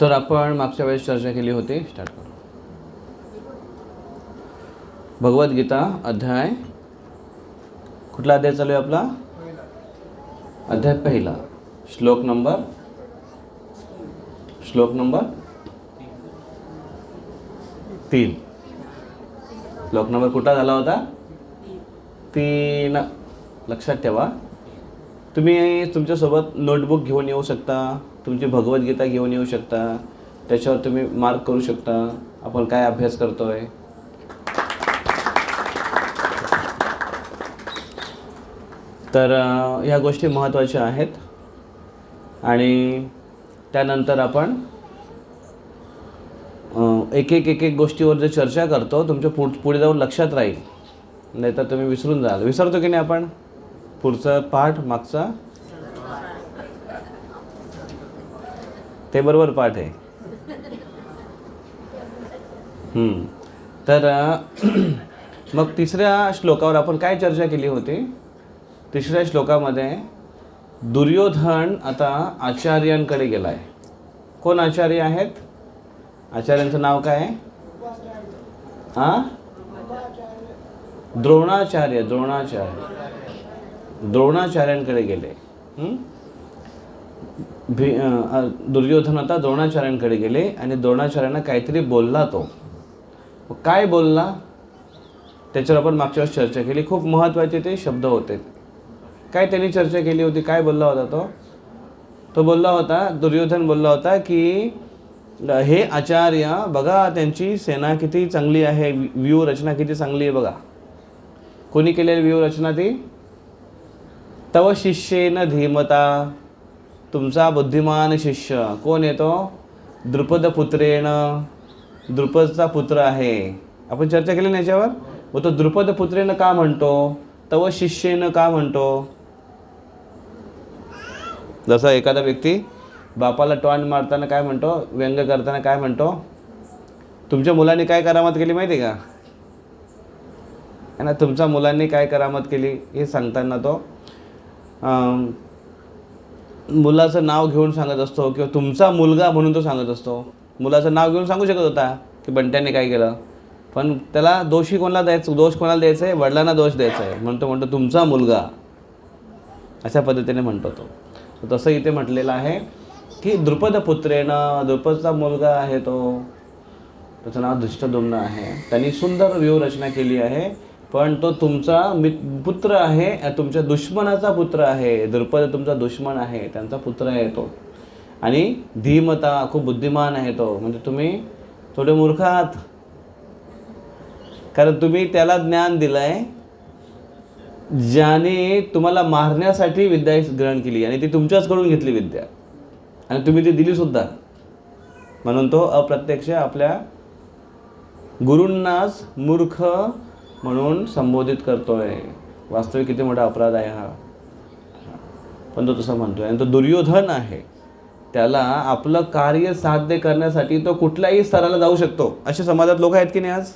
तर आपण मागच्या वेळेस चर्चा केली होती. स्टार्ट करू. भगवद्गीता अध्याय, कुठला अध्याय चालू आहे आपला? अध्याय पहिला, श्लोक नंबर 3. श्लोक नंबर कुठला झाला होता? 3. लक्षात ठेवा. तुम्ही तुमच्यासोबत नोटबुक घेऊन येऊ शकता, तुमची भगवद्गीता घेऊन येऊ शकता, त्याच्यावर तुम्ही मार्क करू शकता आपण काय अभ्यास करतोय. तर ह्या गोष्टी महत्त्वाच्या आहेत. आणि त्यानंतर आपण एक एक गोष्टीवर जे चर्चा करतो तुमच्या पुढे जाऊन लक्षात राहील, नाही तर तुम्ही विसरून जाल. विसरतो की नाही आपण? पुढचा पाठ मागचा ते बरोबर पाठ आहे. तर मग तिसऱ्या श्लोकावर आपण काय चर्चा केली होती? तिसऱ्या श्लोकामध्ये दुर्योधन आता आचार्यांकडे गेला आहे. कोण आचार्य आहेत? आचार्यांचं नाव काय आहे? द्रोणाचार्यांकडे गेले. दुर्योधन आता द्रोणाचार्यांकडे गेले आणि द्रोणाचार्यांना काहीतरी बोलला. तो काय बोलला त्याच्यावर आपण मागच्या वेळेस चर्चा केली. खूप महत्त्वाचे ते शब्द होते. काय त्यांनी चर्चा केली होती? काय बोलला होता तो बोलला होता, दुर्योधन बोलला होता की हे आचार्य बघा, त्यांची सेना किती चांगली आहे, व्यूहरचना किती चांगली आहे बघा. कोणी केलेली व्यूहरचना ती? तव शिष्येन धीमता, तुमचा बुद्धिमान शिष्य. कोण येतो? द्रुपदपुत्रेण, द्रुपदचा पुत्र आहे. आपण चर्चा केली ना याच्यावर. व तो द्रुपदपुत्रेण का म्हणतो? तव शिष्येन का म्हणतो? जसा एखादा व्यक्ती बापाला टॉन मारताना काय म्हणतो, व्यंग करताना काय म्हणतो? तुमच्या मुलांनी काय करामत केली माहिती आहे का? ना, तुमच्या मुलांनी काय करामत केली हे सांगताना तो मुलाचं नाव घेऊन सांगत असतो, किंवा तुमचा मुलगा म्हणून तो सांगत असतो. मुलाचं नाव घेऊन सांगू शकत होता की बंट्याने काय केलं, पण त्याला दोष कोणाला द्यायचं आहे? वडिलांना दोष द्यायचा आहे. म्हणतो तुमचा मुलगा, अशा पद्धतीने म्हणतो तो. तसं इथे म्हटलेलं आहे की द्रुपदपुत्रेनं, द्रुपदचा मुलगा आहे तो, त्याचं नाव धृष्टद्युम्न आहे. त्यांनी सुंदर व्यूहरचना केली आहे, पण तो तुमचा पुत्र आहे, तुमच्या दुश्मनाचा पुत्र आहे. द्रुपद तुमचा दुश्मन आहे, त्यांचा पुत्र आहे तो. आणि धीमता, खूप बुद्धिमान आहे तो. म्हणजे तुम्ही थोडे मूर्ख आहात, कारण तुम्ही त्याला ज्ञान दिलं आहे ज्याने तुम्हाला मारण्यासाठी विद्या ग्रहण केली, आणि ती तुमच्याचकडून घेतली विद्या, आणि तुम्ही ती दिलीसुद्धा. म्हणून तो अप्रत्यक्ष आपल्या गुरूंनाच मूर्ख म्हणून संबोधित करतोय. वास्तविक किती मोठा अपराध आहे हा, पण तो तसं म्हणतोय. आणि तो दुर्योधन आहे, त्याला आपलं कार्य साध्य करण्यासाठी तो कुठल्याही स्तराला जाऊ शकतो. असे समाजात लोक आहेत की नाही आज?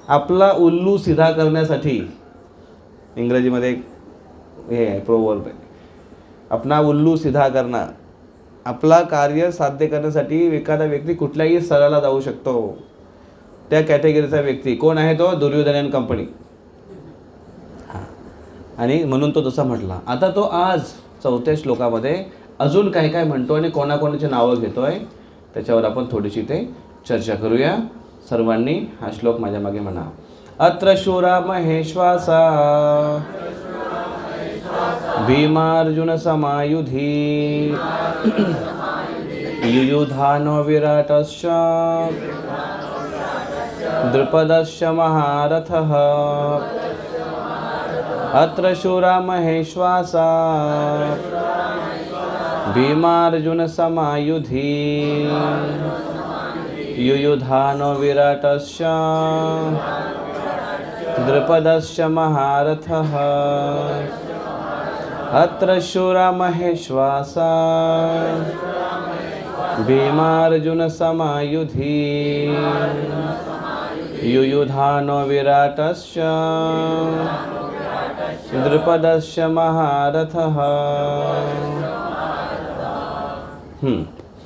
आपला उल्लू सीधा करण्यासाठी, इंग्रजीमध्ये हे आहे प्रोवर्ब आहे, अपना उल्लू सीधा करना. आपला कार्य साध्य करण्यासाठी एखादा व्यक्ती कुठल्याही स्तराला जाऊ शकतो. त्या कॅटेगरीचा व्यक्ती कोण आहे? तो दुर्योधन अँड कंपनी. आणि म्हणून तो तसा म्हटला. आता तो आज 4थ्या श्लोकामध्ये अजून काय काय म्हणतो आणि कोणाकोणाची नावं घेतोय त्याच्यावर आपण थोडीशी ते चर्चा करूया. सर्वांनी हा श्लोक माझ्या मागे म्हणा. अत्र शूरा महेश्वासा भीमार्जुन समायुधी युयुधानो विराटश्च द्रुपदश्च महारथः. अत्र शूरा महेश्वासा भीमार्जुन समायुधी युयुधानो विराटश्च द्रुपदश्च महारथः. अत्र शूरा महेश्वासा भीमार्जुन समायुधी युयुधानो विराटश्च द्रुपदश्च महारथः.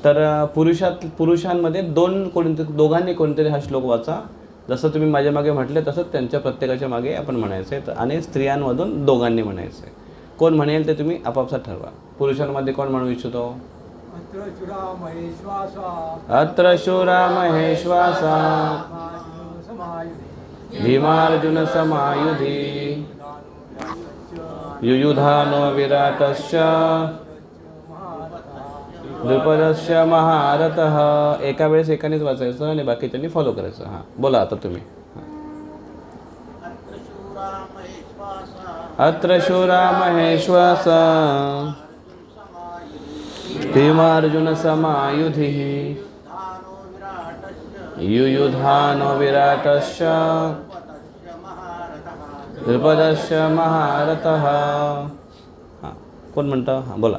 तर पुरुषांमध्ये दोघांनी कोणतरी हा श्लोक वाचा. जसं तुम्ही माझ्या मागे म्हटले तसंच त्यांच्या प्रत्येकाच्या मागे आपण म्हणायचं आहे. आणि स्त्रियांमधून दोघांनी म्हणायचं आहे. कोण म्हणेल ते तुम्ही आपापसात ठरवा. पुरुषांमध्ये कोण म्हणू इच्छितो? अत्र शूरा महेश्वासा भीमार्जुन समायुधी युयुधानो विराटश्च द्रुपदस्य महारथः. एका वेळेस एकानेच वाचायचं आणि बाकीच्यांनी फॉलो करायचं. हां बोला आता तुम्ही. अत्र शूरा महेश्वासा भीमार्जुन समायुधिः युयुधानो विराटश्च द्रुपदस्य महारथः. हां कोण म्हणतं? हां बोला.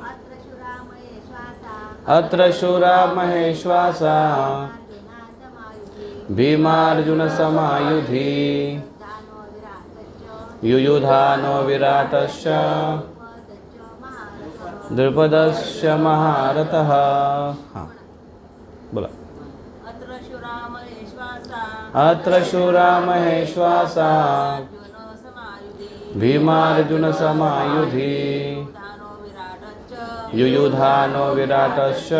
अत्र शूरा महेश्वासा भीमार्जुन समायुधी युयुधानो विराटश्च द्रुपदस्य महारथः. हां बोला. अत्र शूरा महेश्वासा भीमार्जुन समायुधी युयुधानो विराटश्च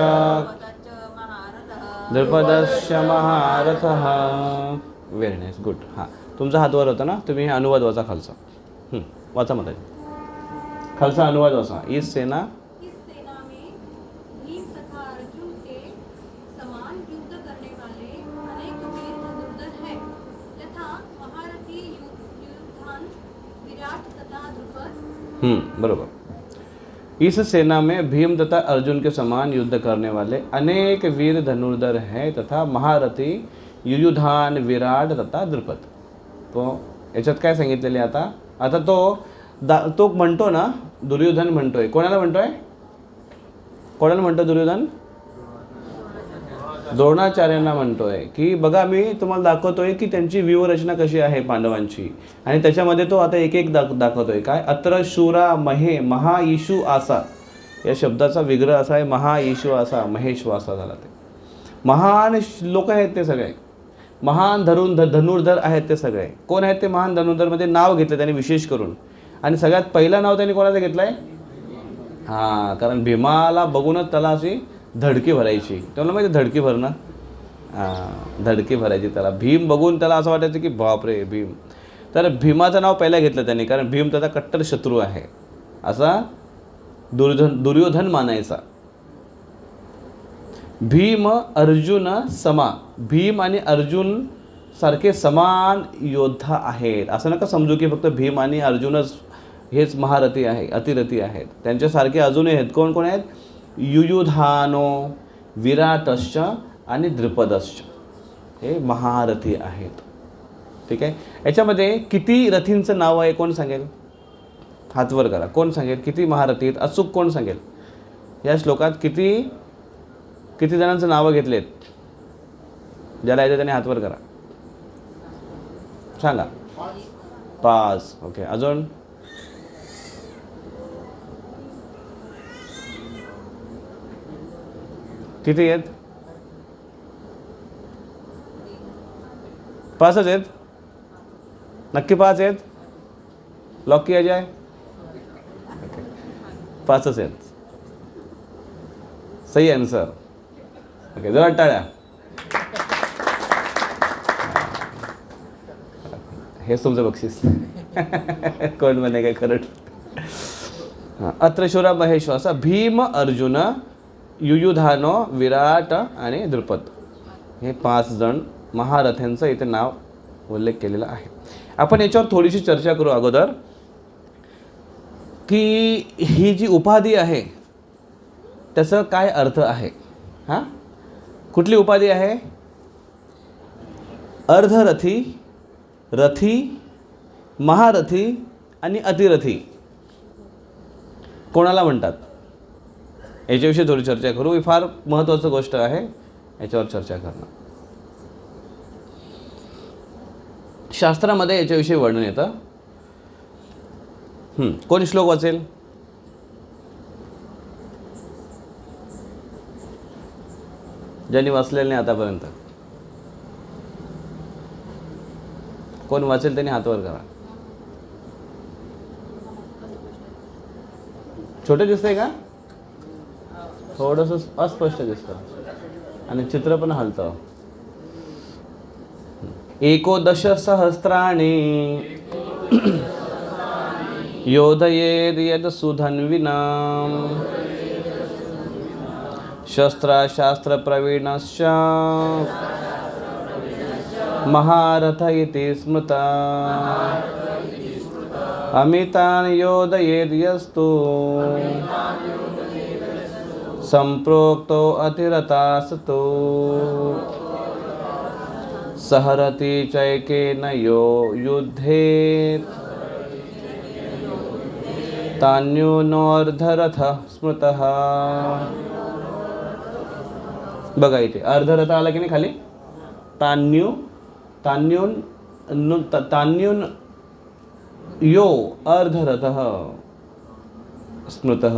द्रुपदस्य महारथः. Very nice, good. हां तुमचा हात वर होता ना, तुम्ही अनुवाद वाचा खालचा. वाचा मग खालचा अनुवाद वाचा. इस सेना में भीम तथा अर्जुन के समान युद्ध करने वाले अनेक वीर धनुर्धर हैं तथा महारथी युयुधान विराट तथा द्रुपद. बरोबर. इस सेना में भीम तथा अर्जुन के समान युद्ध करने वाले अनेक वीर धनुर्धर हैं तथा महारथी युयुधान विराट तथा द्रुपद. तो याच्यात काय सांगितलेले आता तो म्हणतो ना, दुर्योधन म्हणतोय. कोणाला म्हणतोय? कोणाला म्हणतो दुर्योधन? द्रोणाचार्यांना म्हणतोय की बघा मी तुम्हाला दाखवतोय की त्यांची व्यूहरचना कशी आहे पांडवांची. आणि त्याच्यामध्ये तो आता एक दाखवतोय. काय? अत्र शूरा महाईशू आसा. या शब्दाचा विग्रह असा आहे महाईशू आसा. महेश्वासा झाला. ते महान लोक आहेत ते सगळे. महान धनुर्धर आहेत ते सगळे. कोण आहेत ते महान धनुर्धरमध्ये नाव घेतलं त्यांनी विशेष करून. आणि सगळ्यात पहिलं नाव त्यांनी कोणाचं घेतलं आहे? हां कारण भीमाला बघूनच त्याला अशी धडकी भरायची. त्याला माहिती धडकी भरणं. धडकी भरायची त्याला. भीम बघून त्याला असं वाटायचं की बापरे भीम. तर भीमाचं नाव पहिलं घेतलं त्यांनी कारण भीम त्याचा कट्टर शत्रू आहे असा दुर्योधन मानायचा. भीम अर्जुन समा. भीम आणि अर्जुन सारखे समान योद्धा आहेत. असं नका समजू की फक्त भीम आणि अर्जुनच हेच महारथी आहे, अतिरथी आहेत. त्यांच्यासारखे अजूनही आहेत. कोण कोण आहेत? युयुधानो विराटश्च आणि द्रुपदश्च. हे महारथी आहेत. ठीक आहे. याच्यामध्ये किती रथींचं नाव आहे कोण सांगेल? हातवर करा. कोण सांगेल किती महारथी आहेत? अचूक कोण सांगेल? या श्लोकात किती जणांचं नावं घेतलेत? ज्याला येते त्याने हातवर करा. सांगा. 5. ओके. अजून? किती आहेत? 5च आहेत. नक्की 5 आहेत? लॉक किया जाए. 5च आहेत. सही आन्सर. ओके जरा टाळ्या. हेच तुमचं बक्षीस. कोण म्हणे काय करत. अत्र शूरा महेश्वासा भीम अर्जुन युयुधानो विराट आणि द्रुपद. हे 5 जण महारथ्यांचं इथे नाव उल्लेख केलेला आहे. आपण याच्यावर थोडीशी चर्चा करू अगोदर की ही जी उपाधी आहे त्याचा काय अर्थ आहे. हां कुठली उपाधी आहे? अर्धरथी, रथी, महारथी आणि अतिरथी कोणाला म्हणतात याच्याविषयी थोडी चर्चा करू. ही फार महत्त्वाची गोष्ट आहे. याच्यावर चर्चा करणं. शास्त्रामध्ये याच्याविषयी वर्णन येतं. कोण श्लोक वाचेल? ज्यांनी वाचलेलं नाही आतापर्यंत? कोण वाचेल त्यांनी हात वर करा. छोटे दिसतंय का? थोडंसं अस्पष्ट दिसतं आणि चित्र पण हलतं. एकोदश सहस्राणि योधयेद यद सुधन्विनां शस्त्राशास्त्र प्रवीणश्च महारथ इति स्मृता अमितान् योधयेद यस्तु संप्रोक्तो अतिरथास्तु सहरति चैकेन यो युद्धेत तान्यूनोर्धरथ स्मृतः. बघा इथे अर्धरथ आला की नाही खाली. तान्यून यो अर्धरथः स्मृतः,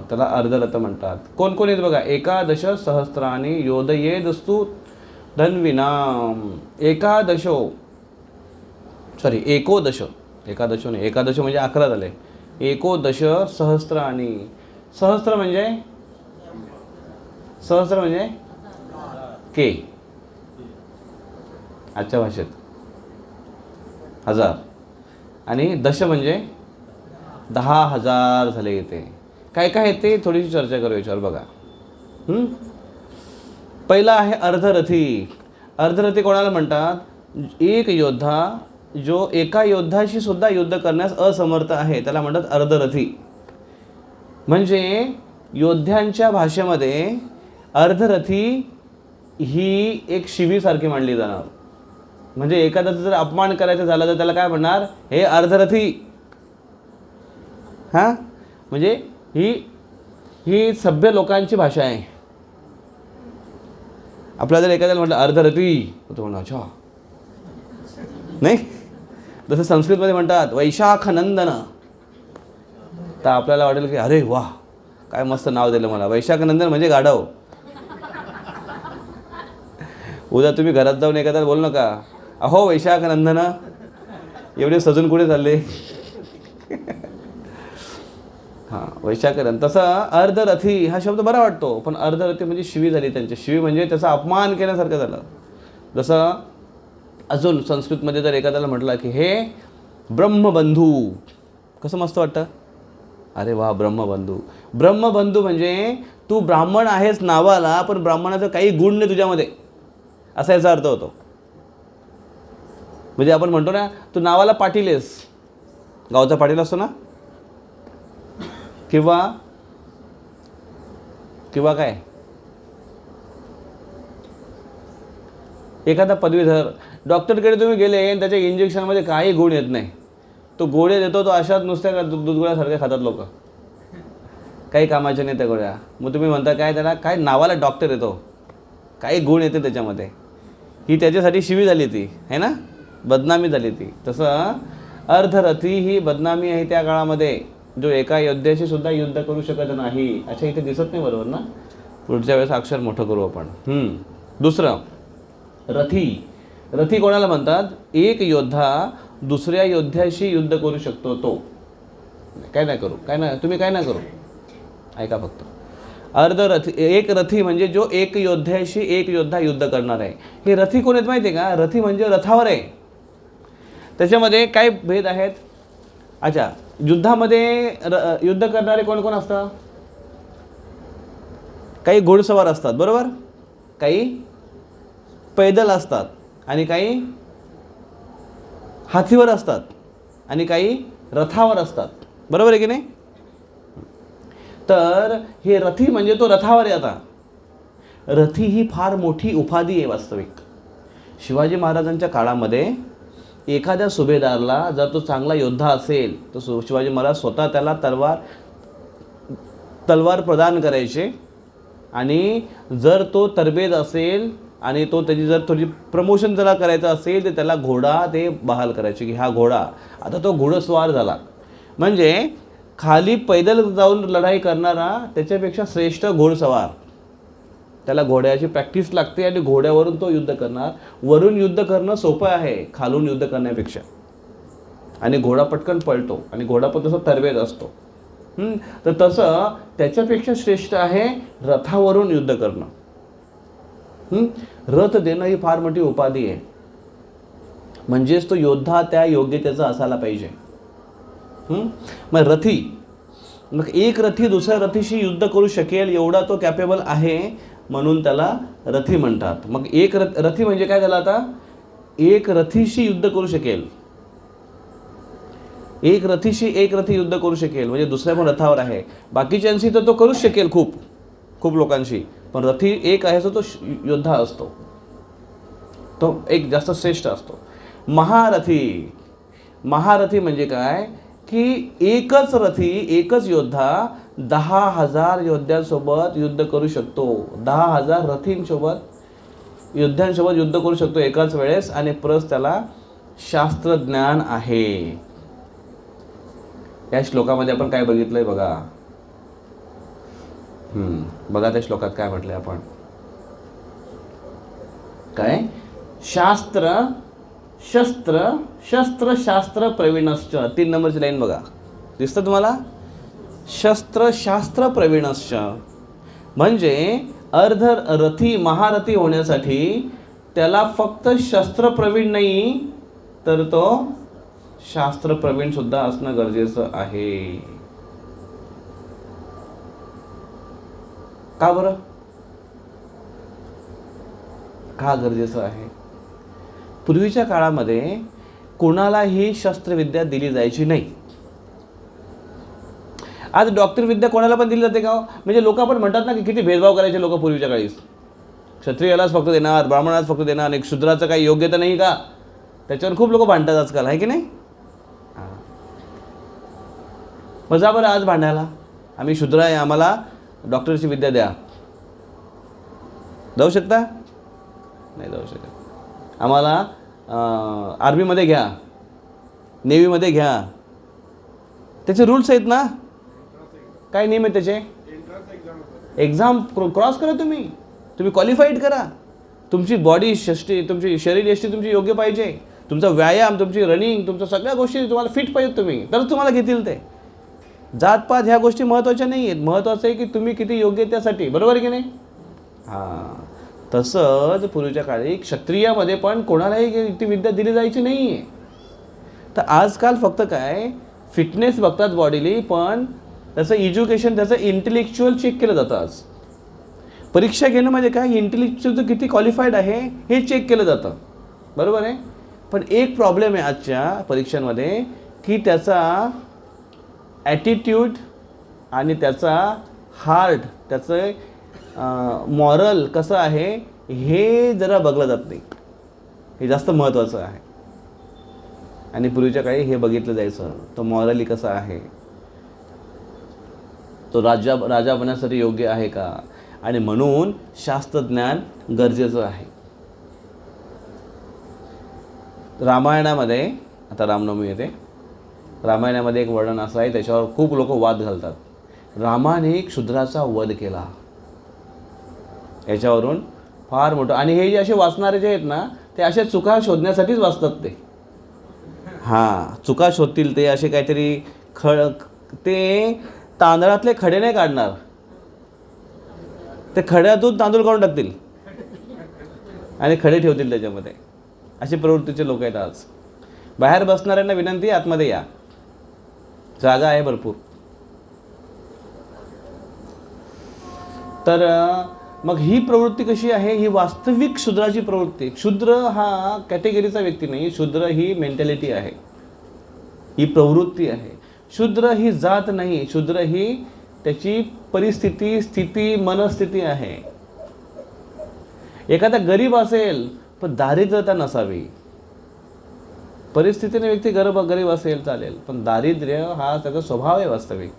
त्याला अर्धरथ म्हणतात. कोण कोण आहेत बघा. एकादश सहस्राणि योधयेदस्तु धन्विनाम. एकोदश नाही, एकादश म्हणजे 11 झाले. एकोदश सहस्राणि. सहस्र म्हणजे के आजच्या भाषेत 1000 आणि दश म्हणजे 10,000 झाले. येते काय काय येते थोडीशी चर्चा करू याच्यावर. बघा पहिला आहे अर्धरथी. अर्धरथी कोणाला म्हणतात? एक योद्धा जो एका योद्धाशी सुद्धा युद्ध करण्यास असमर्थ आहे त्याला म्हणतात अर्धरथी. म्हणजे योद्ध्यांच्या भाषेमध्ये अर्धरथी ही एक शिवीसारखी मांडली जाणार. म्हणजे एखाद्याचा जर अपमान करायचा झाला तर त्याला काय म्हणणार? हे अर्धरथी. हां म्हणजे ही सभ्य लोकांची भाषा आहे. आपल्याला जर एखाद्याला म्हटलं अर्धरथी तो म्हणा अच्छा नाही. जसं संस्कृतमध्ये म्हणतात वैशाख नंदन, तर आपल्याला वाटेल की अरे वा काय मस्त नाव दिलं मला. वैशाख नंदन म्हणजे गाढव. उद्या तुम्ही घरात जाऊन एखाद्याला बोलू नका अहो वैशाख नंदन, एवढे सजून कुठे चालले. हां वैशाख नंदन. तसं अर्धरथी हा शब्द बरा वाटतो, पण अर्धरथी म्हणजे शिवी झाली त्यांची. शिवी म्हणजे त्याचा अपमान केल्यासारखं झालं. जसं अजून संस्कृतमध्ये जर एखाद्याला म्हटलं की हे ब्रह्मबंधू, कसं मस्त वाटतं. अरे वा ब्रह्मबंधू. ब्रह्मबंधू म्हणजे तू ब्राह्मण आहेस नावाला, पण ब्राह्मणाचा काही गुण नाही तुझ्यामध्ये, असा याचा अर्थ होतो. म्हणजे आपण म्हणतो ना तू नावाला पाटील आहेस, गावचा पाटील असतो ना, किंवा काय एखादा पदवीधर डॉक्टरकडे तुम्ही गेले आणि त्याच्या इंजेक्शनमध्ये काही गुण येत नाही, तो गोळ्या देतो, तो अशाच नुसत्या दूधगोळ्यासारख्या खातात लोक, काही कामाचे नाही त्या गोळ्या. मग तुम्ही म्हणता काय त्याला काय नावाला डॉक्टर येतो, काही गुण येते त्याच्यामध्ये. ही त्याच्यासाठी शिवी झाली ती आहे ना, बदनामी झाली ती. तसं अर्धरथी ही बदनामी आहे त्या काळामध्ये, जो एका योद्ध्याशी सुद्धा युद्ध करू शकत नाही. अच्छा इथे दिसत नाही बरोबर ना, पुढच्या वेळेस अक्षर मोठं करू आपण. दुसरं रथी. रथी कोणाला म्हणतात? एक योद्धा दुसऱ्या योद्ध्याशी युद्ध करू शकतो तो. काय नाही तुम्ही काय नाही करू, ऐका फक्त. अर्धरथी एक रथी म्हणजे जो एक योद्ध्याशी एक योद्धा युद्ध करणार आहे. हे रथी कोण आहेत माहिती आहे का? रथी म्हणजे रथावर आहे. त्याच्यामध्ये काय भेद आहेत? अच्छा युद्धामध्ये युद्ध करणारे कोण कोण असतात? काही घोडसवार असतात बरोबर, काही पैदल असतात, आणि काही हातीवर असतात, आणि काही रथावर असतात, बरोबर आहे की नाही. तर हे रथी म्हणजे तो रथावर आहे. आता रथी ही फार मोठी उपाधी आहे वास्तविक. शिवाजी महाराजांच्या काळामध्ये एखाद्या सुभेदारला जर तो चांगला योद्धा असेल तर शिवाजी महाराज स्वतः त्याला तलवार प्रदान करायचे, आणि जर तो तरबेज असेल आणि तो त्याची जर थोडी प्रमोशन त्याला करायचं असेल तर त्याला घोडा ते बहाल करायचे की हा घोडा. आता तो घोडस्वार झाला म्हणजे खाली पैदल जाऊन लढाई करणारा त्याच्यापेक्षा श्रेष्ठ घोडसवार. त्याला घोड्याची प्रॅक्टिस लागते आणि घोड्यावरून तो युद्ध करणार. वरून युद्ध करणं सोपं आहे खालून युद्ध करण्यापेक्षा. आणि घोडा पटकन पळतो आणि घोडा पण तसा तरबेज असतो. तर तसं त्याच्यापेक्षा श्रेष्ठ आहे रथावरून युद्ध करणं. रथ देणं ही फार मोठी उपाधी आहे. म्हणजेच तो योद्धा त्या योग्यतेचा असायला पाहिजे. मग रथी, मग एक रथी दुसऱ्या रथीशी युद्ध करू शकेल एवढा तो कॅपेबल आहे, म्हणून त्याला रथी म्हणतात. मग एक रथी म्हणजे काय झालं आता? एक रथीशी युद्ध करू शकेल. एक रथीशी एक रथी युद्ध करू शकेल म्हणजे दुसऱ्या पण रथावर आहे. बाकीच्यांशी तर तो करूच शकेल खूप खूप लोकांशी, पण रथी एक आहे तो योद्धा असतो, तो एक जास्त श्रेष्ठ असतो. महारथी, महारथी म्हणजे काय की एकच रथी एकच योद्धा 10,000 योद्ध्यांसोबत युद्ध करू शकतो. 10,000 रथींसोबत योद्ध्यांसोबत युद्ध करू शकतो एकाच वेळेस. आणि प्लस त्याला शास्त्रज्ञान आहे. या श्लोकामध्ये आपण काय बघितलंय बघा. बघा त्या श्लोकात काय म्हटलंय आपण. काय? शास्त्र शस्त्र शस्त्र शास्त्र प्रवीणश्च. 3 नंबरची लाईन बघा, दिसतं तुम्हाला? शस्त्र शास्त्र प्रवीणश्च म्हणजे अर्ध रथी महारथी होण्यासाठी त्याला फक्त शस्त्र प्रवीण नाही तर तो शास्त्र प्रवीण सुद्धा असणं गरजेचं आहे. का बरं? का गरजेचं आहे? पूर्वीच्या काळामध्ये कोणालाही शस्त्रविद्या दिली जायची नाही. आज डॉक्टर विद्या कोणाला पण दिली जाते का? म्हणजे लोक आपण म्हणतात ना की किती भेदभाव करायचे लोक पूर्वीच्या काळी. क्षत्रियालाच फक्त देणार, ब्राह्मणालाच फक्त देणार, एक शूद्राचं काही योग्यता नाही का? त्याच्यावर खूप लोक भांडतात आजकाल, आहे की नाही? मग जा बरं आज भांडायला, आम्ही शूद्र आहे, आम्हाला डॉक्टरची विद्या द्या. जाऊ शकता? नाही जाऊ शकत. आम्हाला आर्मीमध्ये घ्या, नेव्हीमध्ये घ्या. त्याचे रूल्स आहेत ना, काय नियम आहेत त्याचे? एक्झाम क्रॉस करा, तुम्ही क्वालिफाईड करा. तुमची बॉडी यष्टी, तुमची शरीर यष्टी तुमची योग्य पाहिजे. तुमचा व्यायाम, तुमची रनिंग, तुमच्या सगळ्या गोष्टी तुम्हाला फिट पाहिजेत तुम्ही, तरच तुम्हाला घेतील ते. जातपात ह्या गोष्टी महत्त्वाच्या नाही आहेत. महत्त्वाचं आहे की तुम्ही किती योग्य त्यासाठी. बरोबर आहे की नाही? हां, तसंच पूर्वीच्या काळी क्षत्रियामध्ये पण कोणालाही ती विद्या दिली जायची नाही आहे. तर आजकाल फक्त काय फिटनेस बघतात बॉडीली, पण त्याचं एज्युकेशन, त्याचं इंटेलेक्च्युअल चेक केलं जातं. आज परीक्षा घेणं म्हणजे काय, इंटेलेक्च्युअल किती क्वालिफाईड आहे हे चेक केलं जातं. बरोबर आहे. पण एक प्रॉब्लेम आहे आजच्या परीक्षांमध्ये की त्याचा ॲटिट्यूड आणि त्याचा हार्ट, त्याचं मॉरल कसं आहे हे जरा बघलं जात नाही. हे जास्त महत्त्वाचं आहे. आणि पूर्वीच्या काळी हे बघितलं जायचं, तो मॉरली कसा आहे, तो राजा बनण्यासाठी योग्य आहे का. आणि म्हणून शास्त्रज्ञान गरजेचं आहे. रामायणामध्ये, आता रामनवमी येते, रामायणामध्ये एक वर्णन असं आहे, त्याच्यावर खूप लोक वाद घालतात. रामाने एक शूद्राचा वध केला, याच्यावरून फार मोठं. आणि हे जे असे वाचणारे जे आहेत ना, ते अशा चुका शोधण्यासाठीच वाचतात ते. हां, चुका शोधतील ते, असे काहीतरी ते तांदळातले खडे नाही काढणार, ते खड्यातून तांदूळ काढून टाकतील आणि खडे ठेवतील त्याच्यामध्ये. अशी प्रवृत्तीचे लोक आहेत आज. बाहेर बसणाऱ्यांना विनंती, आतमध्ये या, जागा आहे भरपूर. तर मग ही प्रवृत्ती कशी आहे, ही वास्तविक शूद्राची प्रवृत्ती. शूद्र हा कॅटेगरीचा व्यक्ती नाही, शूद्र ही मेंटॅलिटी आहे, ही प्रवृत्ती आहे. शूद्र ही जात नाही, शूद्र ही त्याची परिस्थिती, स्थिती, मनस्थिती आहे. एखादा गरीब असेल पण दारिद्र्यता नसावी. परिस्थितीने व्यक्ती गरीब असेल चालेल, पण दारिद्र्य हा त्याचा स्वभाव आहे वास्तविक.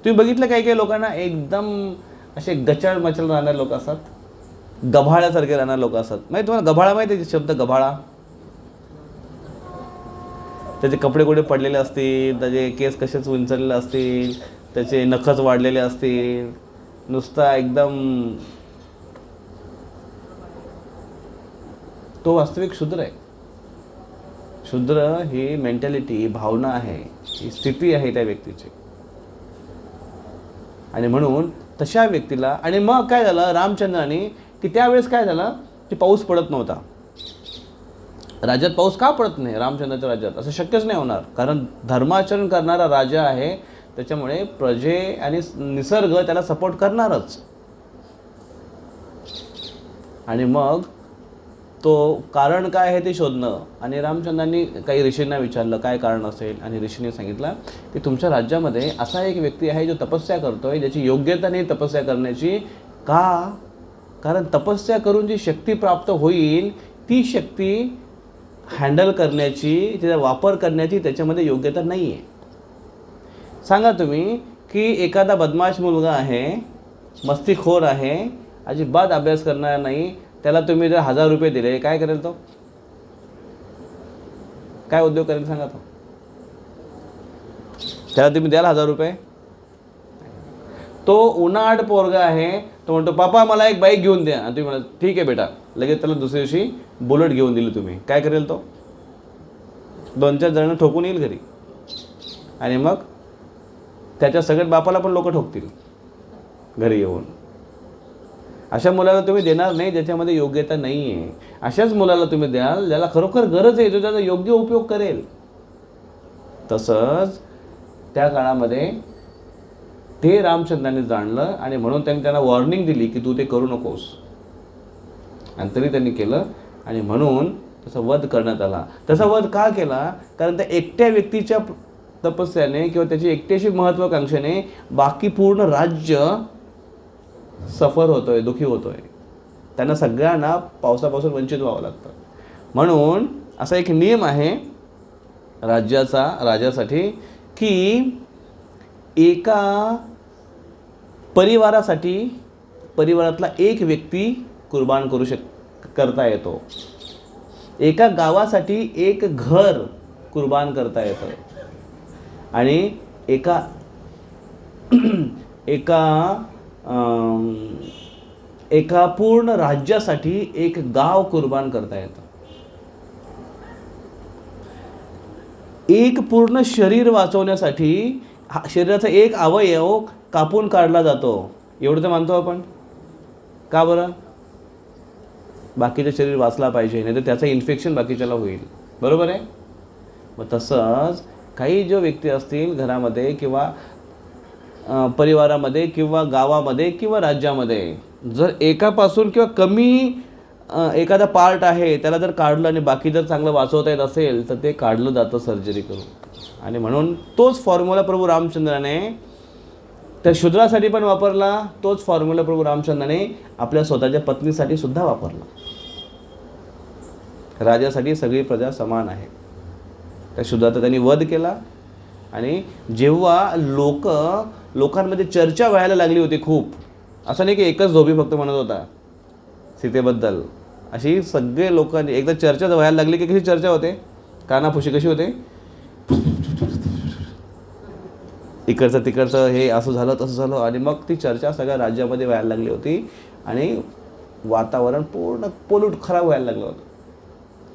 तुम्ही बघितलं काही काही लोकांना एकदम असे गचाळ मचल राहणारे लोक असतात, गभाळ्यासारखे राहणारे लोक असतात. माहिती तुम्हाला गभाळा माहिती आहे शब्द गभाळा? त्याचे कपडे कुठे पडलेले असतील, त्याचे केस कसेच उंचरलेले असतील, त्याचे नखच वाढलेले असतील, नुसता एकदम तो वास्तविक शूद्र आहे. शूद्र ही मेंटॅलिटी, भावना आहे, ही स्थिती आहे त्या व्यक्तीची. आणि म्हणून तशा व्यक्तीला, आणि मग काय झालं रामचंद्राने, की त्यावेळेस काय झालं की पाऊस पडत नव्हता. राज्यात पाऊस का पडत नाही रामचंद्राच्या राज्यात, असं शक्यच नाही होणार, कारण धर्माचरण करणारा राजा आहे, त्याच्यामुळे प्रजे आणि निसर्ग त्याला सपोर्ट करणारच. आणि मग तो कारण काय आहे ते शोधणं. आणि रामचंद्रांनी काही ऋषींना विचारलं काय कारण असेल, आणि ऋषींनी सांगितलं की तुमच्या राज्यामध्ये असा एक व्यक्ती आहे जो तपस्या करतोय, ज्याची योग्यता नाही तपस्या करण्याची. का? कारण तपस्या करून जी शक्ती प्राप्त होईल ती शक्ती हँडल करण्याची, तिचा वापर करण्याची त्याच्यामध्ये योग्यता नाही आहे. सांगा तुम्ही की एखादा बदमाश मुलगा आहे, मस्तीखोर आहे, अजिबात अभ्यास करणार नाही, त्याला तुम्ही जर 1000 रुपये दिले, काय करेल तो? काय उद्योग करेल सांगा तो? त्याला तुम्ही द्याल 1000 रुपये? तो उन्हाळ पोरगा आहे, तो म्हणतो पापा मला एक बाईक घेऊन द्या, आणि तुम्ही म्हणा ठीक आहे बेटा, लगेच त्याला दुसऱ्या दिवशी बुलेट घेऊन दिली तुम्ही, काय करेल तो? 2-4 जण ठोकून येईल घरी, आणि मग त्याच्या सगळ्यात बापाला पण लोक ठोकतील घरी येऊन. अशा मुलाला तुम्ही देणार नाही ज्याच्यामध्ये योग्यता नाही आहे. अशाच मुलाला तुम्ही द्याल ज्याला खरोखर गरज आहे, जो त्याचा योग्य उपयोग करेल. तसंच त्या काळामध्ये ते रामचंद्रांनी जाणलं, आणि म्हणून त्यांनी त्यांना वॉर्निंग दिली की तू ते करू नकोस, आणि तरी त्यांनी केलं, आणि म्हणून त्याचा वध करण्यात आला. त्याचा वध का केला? कारण त्या एकट्या व्यक्तीच्या तपस्याने किंवा त्याची एकट्याशी महत्त्वाकांक्षेने बाकी पूर्ण राज्य सफर होतोय, दुःखी होतोय. त्यांना सगळ्यांना पावसापासून वंचित व्हावं लागतं. म्हणून असा एक नियम आहे राजासाठी की एका परिवारातला एक व्यक्ती कुर्बान करता येतो. एका गावासाठी एक घर कुर्बान करता येतं, आणि एका पूर्ण राज्यासाठी एक गाव कुर्बान करता येतं. एक पूर्ण शरीर वाचवण्यासाठी शरीराचा एक अवयव कापून काढला जातो, एवढं तर मानतो आपण. का बरं? बाकीचं शरीर वाचला पाहिजे, नाही तर त्याचं इन्फेक्शन बाकीच्याला होईल. बरोबर आहे? मग तसंच काही जो व्यक्ती असतील घरामध्ये किंवा परिवारामध्ये किंवा गावामध्ये किंवा राज्यामध्ये, जर एकापासून किंवा कमी एखादा पार्ट आहे त्याला जर काढलं आणि बाकी जर चांगलं वाचवता येत असेल तर ते काढलं जातं सर्जरी करून. आणि म्हणून तोच फॉर्म्युला प्रभू रामचंद्राने त्या शूद्रासाठी पण वापरला, तोच फॉर्म्युला प्रभू रामचंद्राने आपल्या स्वतःच्या पत्नीसाठी सुद्धा वापरला. राजासाठी सगळी प्रजा समान आहे. त्या शूद्राचा त्यांनी वध केला, आणि जेव्हा लोकांमध्ये चर्चा व्हायला लागली होती खूप, असं नाही की एकच धोबी फक्त म्हणत होता सीतेबद्दल, अशी सगळे लोकांनी एकदा चर्चा व्हायला लागली की कशी चर्चा होते, कानाफुशी कशी होते, इकडचं तिकडचं हे असं झालं तसं झालं, आणि मग ती चर्चा सगळ्या राज्यामध्ये व्हायला लागली होती, आणि वातावरण पूर्ण पोल्यूट खराब व्हायला लागलं होतं.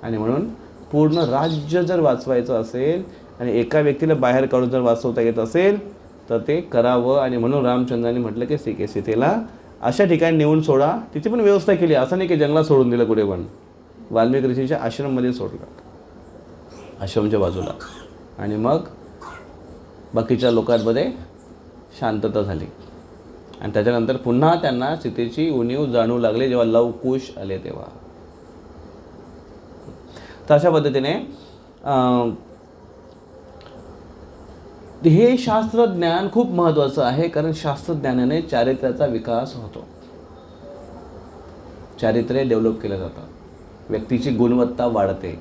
आणि म्हणून पूर्ण राज्य जर वाचवायचं असेल आणि एका व्यक्तीला बाहेर काढून जर वाचवता येत असेल तर ते करावं. आणि म्हणून रामचंद्रांनी म्हटलं की सीतेला अशा ठिकाणी नेऊन सोडा. तिची पण व्यवस्था केली, असं नाही की जंगलात सोडून दिलं कुठे पण, वाल्मिकी ऋषीच्या आश्रममध्ये सोडलं, आश्रमच्या बाजूला. आणि मग बाकीच्या लोकांमध्ये शांतता झाली, आणि त्याच्यानंतर पुन्हा त्यांना सीतेची उणीव जाणू लागली जेव्हा लवकुश आले तेव्हा. तर अशा पद्धतीने हे शास्त्रज्ञान खूप महत्त्वाचं आहे, कारण शास्त्रज्ञानाने चारित्र्याचा विकास होतो, चारित्र्य डेव्हलप केलं जातं, व्यक्तीची गुणवत्ता वाढते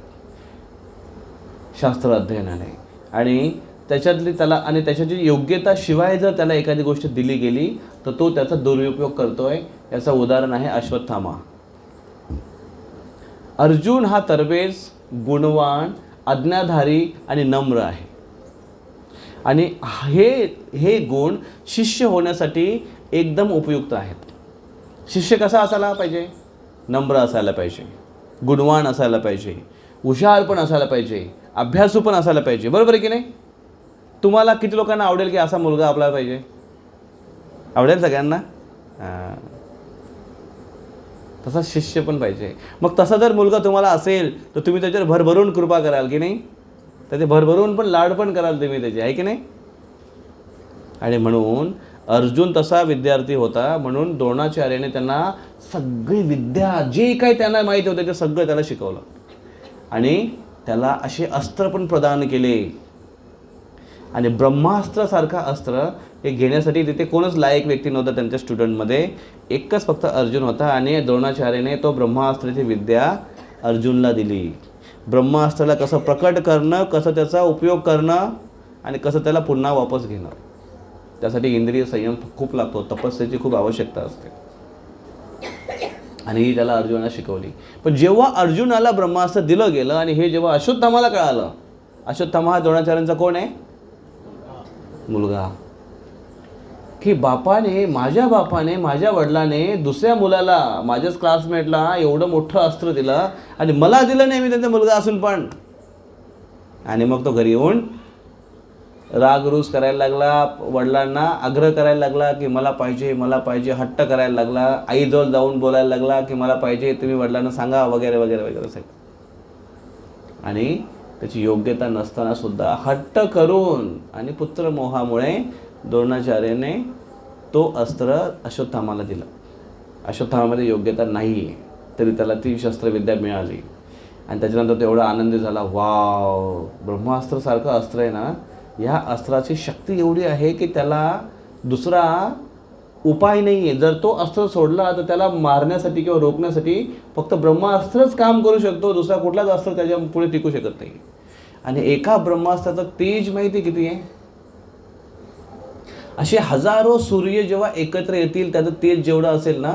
शास्त्र अध्ययनाने. आणि त्याच्याची योग्यता शिवाय जर त्याला एखादी गोष्ट दिली गेली तर तो त्याचा दुरुपयोग करतोय. याचं उदाहरण आहे अश्वत्थामा. अर्जुन हा तरबेज, गुणवान, आज्ञाधारी आणि नम्र आहे, आणि हे गुण शिष्य होण्यासाठी एकदम उपयुक्त आहेत. शिष्य कसा असायला पाहिजे? नम्र असायला पाहिजे, गुणवान असायला पाहिजे, हुशार पण असायला पाहिजे, अभ्यासू पण असायला पाहिजे. बरोबर आहे की नाही? तुम्हाला किती लोकांना आवडेल की असा मुलगा आपल्याला पाहिजे? आवडेल सगळ्यांना? हां. तसा शिष्य पण पाहिजे. मग तसा जर मुलगा तुम्हाला असेल तर तुम्ही त्याच्यावर भरभरून कृपा कराल की नाही? त्याचे भरभरून पण लाड पण कराल तुम्ही त्याचे, आहे की नाही? आणि म्हणून अर्जुन तसा विद्यार्थी होता. म्हणून द्रोणाचार्याने त्यांना सगळी विद्या जे काही त्यांना माहीत होतं ते सगळं त्याला शिकवलं आणि त्याला असे अस्त्र पण प्रदान केले. आणि ब्रह्मास्त्रासारखा अस्त्र हे घेण्यासाठी तिथे कोणच लायक व्यक्ती नव्हता त्यांच्या स्टुडंटमध्ये. एकच फक्त अर्जुन होता आणि द्रोणाचार्याने तो ब्रह्मास्त्राची विद्या अर्जुनला दिली. ब्रह्मास्त्राला कसं प्रकट करणं, कसं त्याचा उपयोग करणं आणि कसं त्याला पुन्हा वापस घेणं, त्यासाठी इंद्रिय संयम खूप लागतो, तपस्येची खूप आवश्यकता असते. आणि ही त्याला अर्जुनाला शिकवली. पण जेव्हा अर्जुनाला ब्रह्मास्त्र दिलं गेलं आणि हे जेव्हा अश्वत्थामाला कळालं, अश्वत्थामा हा द्रोणाचार्यांचा कोण आहे? मुलगा. की माझ्या बापाने माझ्या वडिलाने दुसऱ्या मुलाला, माझ्याच क्लासमेटला एवढं मोठं अस्त्र दिलं आणि मला दिलं नाही, मी त्यांचा मुलगा असून पण. आणि मग तो घरी येऊन रागरूस करायला लागला, वडिलांना आग्रह करायला लागला की मला पाहिजे मला पाहिजे, हट्ट करायला लागला, आईजवळ जाऊन बोलायला लागला की मला पाहिजे, तुम्ही वडिलांना सांगा वगैरे वगैरे वगैरे सगळं. आणि त्याची योग्यता नसताना सुद्धा हट्ट करून आणि पुत्रमोहामुळे द्रोणाचार्याने तो अस्त्र अश्वत्थामाला दिलं. अश्वत्थामामध्ये योग्यता नाही आहे तरी त्याला ती शस्त्रविद्या मिळाली आणि त्याच्यानंतर तो एवढा आनंदी झाला, वाव, ब्रह्मास्त्रासारखं अस्त्र आहे ना, ह्या अस्त्राची शक्ती एवढी आहे की त्याला दुसरा उपाय नाही आहे. जर तो अस्त्र सोडला तर त्याला मारण्यासाठी किंवा रोखण्यासाठी फक्त ब्रह्मास्त्रच काम करू शकतो, दुसरा कुठलाच अस्त्र त्याच्या पुढे टिकू शकत नाही. आणि एका ब्रह्मास्त्राचं तेज माहिती किती आहे? असे हजारो सूर्य जेव्हा एकत्र येतील त्याचं तेज जेवढं असेल ना,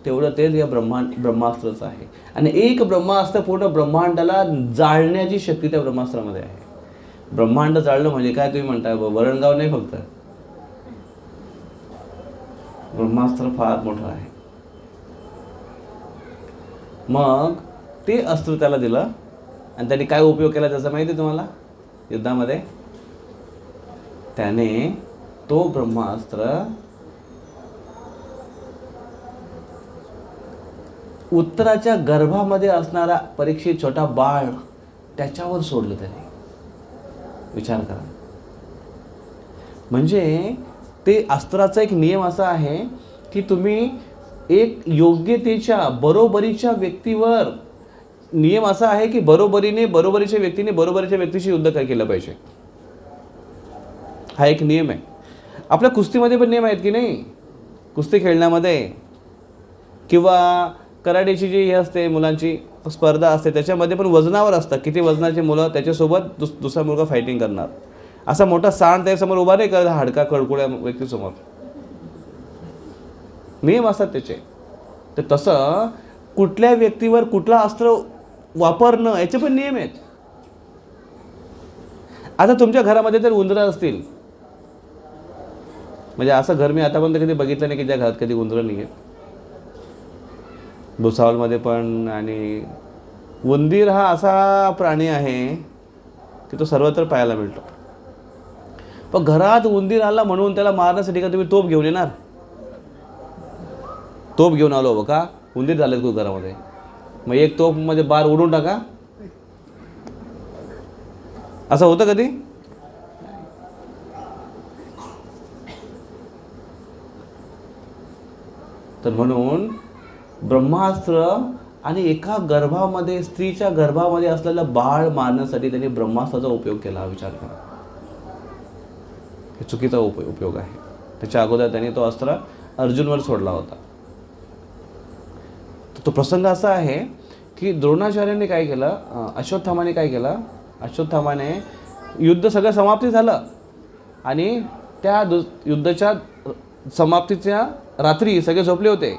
तेवढं तेज या ब्रह्मास्त्राचं आहे. आणि एक ब्रह्मास्त्र पूर्ण ब्रह्मांडाला जाळण्याची शक्ती त्या ब्रह्मास्त्रामध्ये आहे. ब्रह्मांड जाळलं म्हणजे काय तुम्ही म्हणताय? वरणगाव नाही फक्त, ब्रह्मास्त्र फार मोठं आहे. मग ते अस्त्र त्याला दिलं आणि त्याने काय उपयोग केला त्याचा माहिती आहे तुम्हाला? युद्धामध्ये त्याने तो ब्रह्मास्त्र उत्तराच्या गर्भामध्ये असणारा परीक्षित छोटा बाळ त्याच्यावर सोडलं त्याने. विचार करा. म्हणजे ते अस्त्राचा एक नियम असा आहे की तुम्ही एक योग्यतेच्या बरोबरीच्या व्यक्तीवर, नियम असा आहे की बरोबरीच्या व्यक्तीशी युद्ध काय केलं पाहिजे, हा एक नियम आहे. आपल्या कुस्तीमध्ये पण नियम आहेत की नाही? कुस्ती खेळण्यामध्ये किंवा कराटेची जी हे असते मुलांची स्पर्धा असते त्याच्यामध्ये पण वजनावर असतं, किती वजनाचे मुलं त्याच्यासोबत दुसरा मुलगा फायटिंग करणार. असा मोठा सांड त्याच्यासमोर उभा नाही करत हाडका कडकुड्या व्यक्तीसमोर, नियम असतात त्याचे. तर तसं कुठल्या व्यक्तीवर कुठला अस्त्र वापरणं याचे पण नियम आहेत. आता तुमच्या घरामध्ये जर उंदरं असतील, म्हणजे असं घर मी आतापर्यंत कधी बघितलं नाही की ज्या घरात कधी उंदरं नाही आहेत. भुसावळमध्ये पण. आणि उंदीर हा असा प्राणी आहे की तो सर्वत्र पाहायला मिळतो. पण घरात उंदीर आला म्हणून त्याला मारण्यासाठी का तुम्ही तोप घेऊन येणार? तोप घेऊन आलो का? उंदीर झालेत खूप घरामध्ये, मग एक तोप मध्ये बार उडून टाका, असं होतं कधी? तर म्हणून ब्रह्मास्त्र आणि एका गर्भामध्ये, स्त्रीच्या गर्भामध्ये असलेलं बाळ मारण्यासाठी त्यांनी ब्रह्मास्त्राचा उपयोग केला. विचार करा, हे चुकीचा उपयोग आहे. त्याच्या अगोदर त्यांनी तो अस्त्र अर्जुनवर सोडला होता. तो प्रसंग असा आहे की द्रोणाचार्याने काय केलं, अश्वत्थामाने काय केलं, अश्वत्थामाने युद्ध सगळं समाप्ती झालं आणि त्या युद्धाच्या समाप्तीच्या रात्री सगळे झोपले होते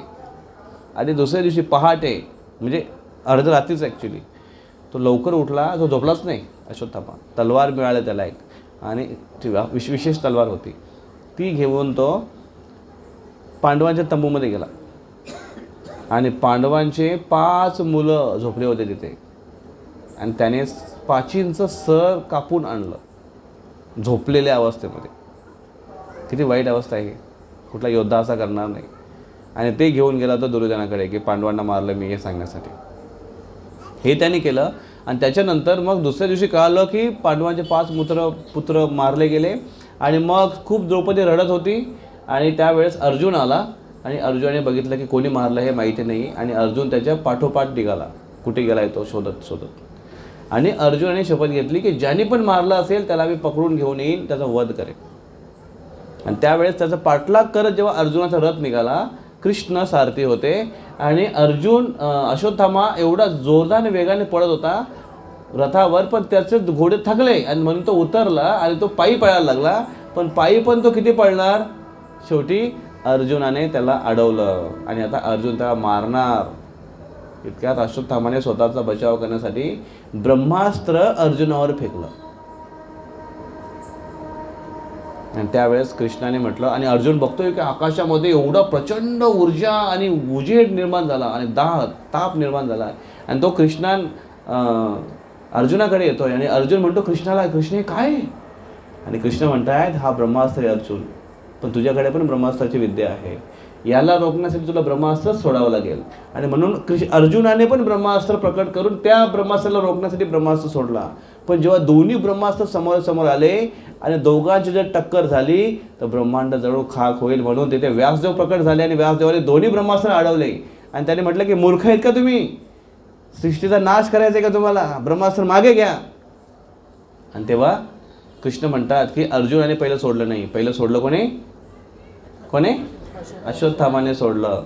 आणि दुसऱ्या दिवशी पहाटे, म्हणजे अर्ध रात्रीच ॲक्च्युली, तो लवकर उठला. तो झोपलाच नाही अश्वत्थामा. तलवार मिळाली त्याला एक, आणि ती विशेष तलवार होती. ती घेऊन तो पांडवांच्या तंबूमध्ये गेला आणि पांडवांचे 5 मुलं झोपले होते तिथे आणि त्याने पाचींचं सर कापून आणलं झोपलेल्या अवस्थेमध्ये. किती वाईट अवस्था आहे. कुठला योद्धा असा करणार नाही. आणि ते घेऊन गेला होता दुर्योधनाकडे की पांडवांना मारलं मी हे सांगण्यासाठी. हे त्यांनी केलं. आणि त्याच्यानंतर मग दुसऱ्या दिवशी कळालं की पांडवांचे 5 पुत्र मारले गेले. आणि मग खूप द्रौपदी रडत होती. आणि त्यावेळेस अर्जुन आला आणि अर्जुनाने बघितलं की कोणी मारलं हे माहिती नाही. आणि अर्जुन त्याच्या पाठोपाठ निघाला. कुठे गेला आहे तो शोधत शोधत. आणि अर्जुनाने शपथ घेतली की ज्याने पण मारलं असेल त्याला मी पकडून घेऊन येईन, त्याचा वध करेन. आणि त्यावेळेस त्याचा पाठलाग करत जेव्हा अर्जुनाचा रथ निघाला, कृष्ण सारथी होते आणि अर्जुन अश्वत्थामा एवढा जोरदार वेगाने पळत होता रथावर, पण त्याचे घोडे थकले आणि म्हणून तो उतरला आणि तो पायी पळायला लागला. पण पायी पण तो किती पळणार. शेवटी अर्जुनाने त्याला अडवलं आणि आता अर्जुन त्याला मारणार. इतक्यात अश्वत्थामाने स्वतःचा बचाव करण्यासाठी ब्रह्मास्त्र अर्जुनावर फेकलं. आणि त्यावेळेस कृष्णाने म्हटलं, आणि अर्जुन बघतोय की आकाशामध्ये एवढा प्रचंड ऊर्जा आणि उजेड निर्माण झाला आणि ताप निर्माण झाला. आणि तो अर्जुनाकडे येतोय आणि अर्जुन म्हणतो कृष्णाला, कृष्ण काय. आणि कृष्ण म्हणतायत हा ब्रह्मास्त्र आहे अर्जुन, पण तुझ्याकडे पण ब्रह्मास्त्राची विद्या आहे. याला रोखण्यासाठी तुला ब्रह्मास्त्र सोडावं लागेल. आणि म्हणून अर्जुनाने पण ब्रह्मास्त्र प्रकट करून त्या ब्रह्मास्त्राला रोखण्यासाठी ब्रह्मास्त्र सोडला. पण जेव्हा दोन्ही ब्रह्मास्त्र समोर आले आणि दोघांची जर टक्कर झाली तर ब्रह्मांड जळून खाक होईल. म्हणून तिथे व्यासदेव प्रकट झाले आणि व्यासदेवाने दोन्ही ब्रह्मास्त्र अडवले. आणि त्याने म्हटलं की मूर्ख आहेत का तुम्ही, सृष्टीचा नाश करायचा आहे का तुम्हाला, ब्रह्मास्त्र मागे घ्या. आणि तेव्हा कृष्ण म्हणतात की अर्जुनाने पहिलं सोडलं नाही. पहिलं सोडलं कोणी अश्वत्थामाने सोडलं.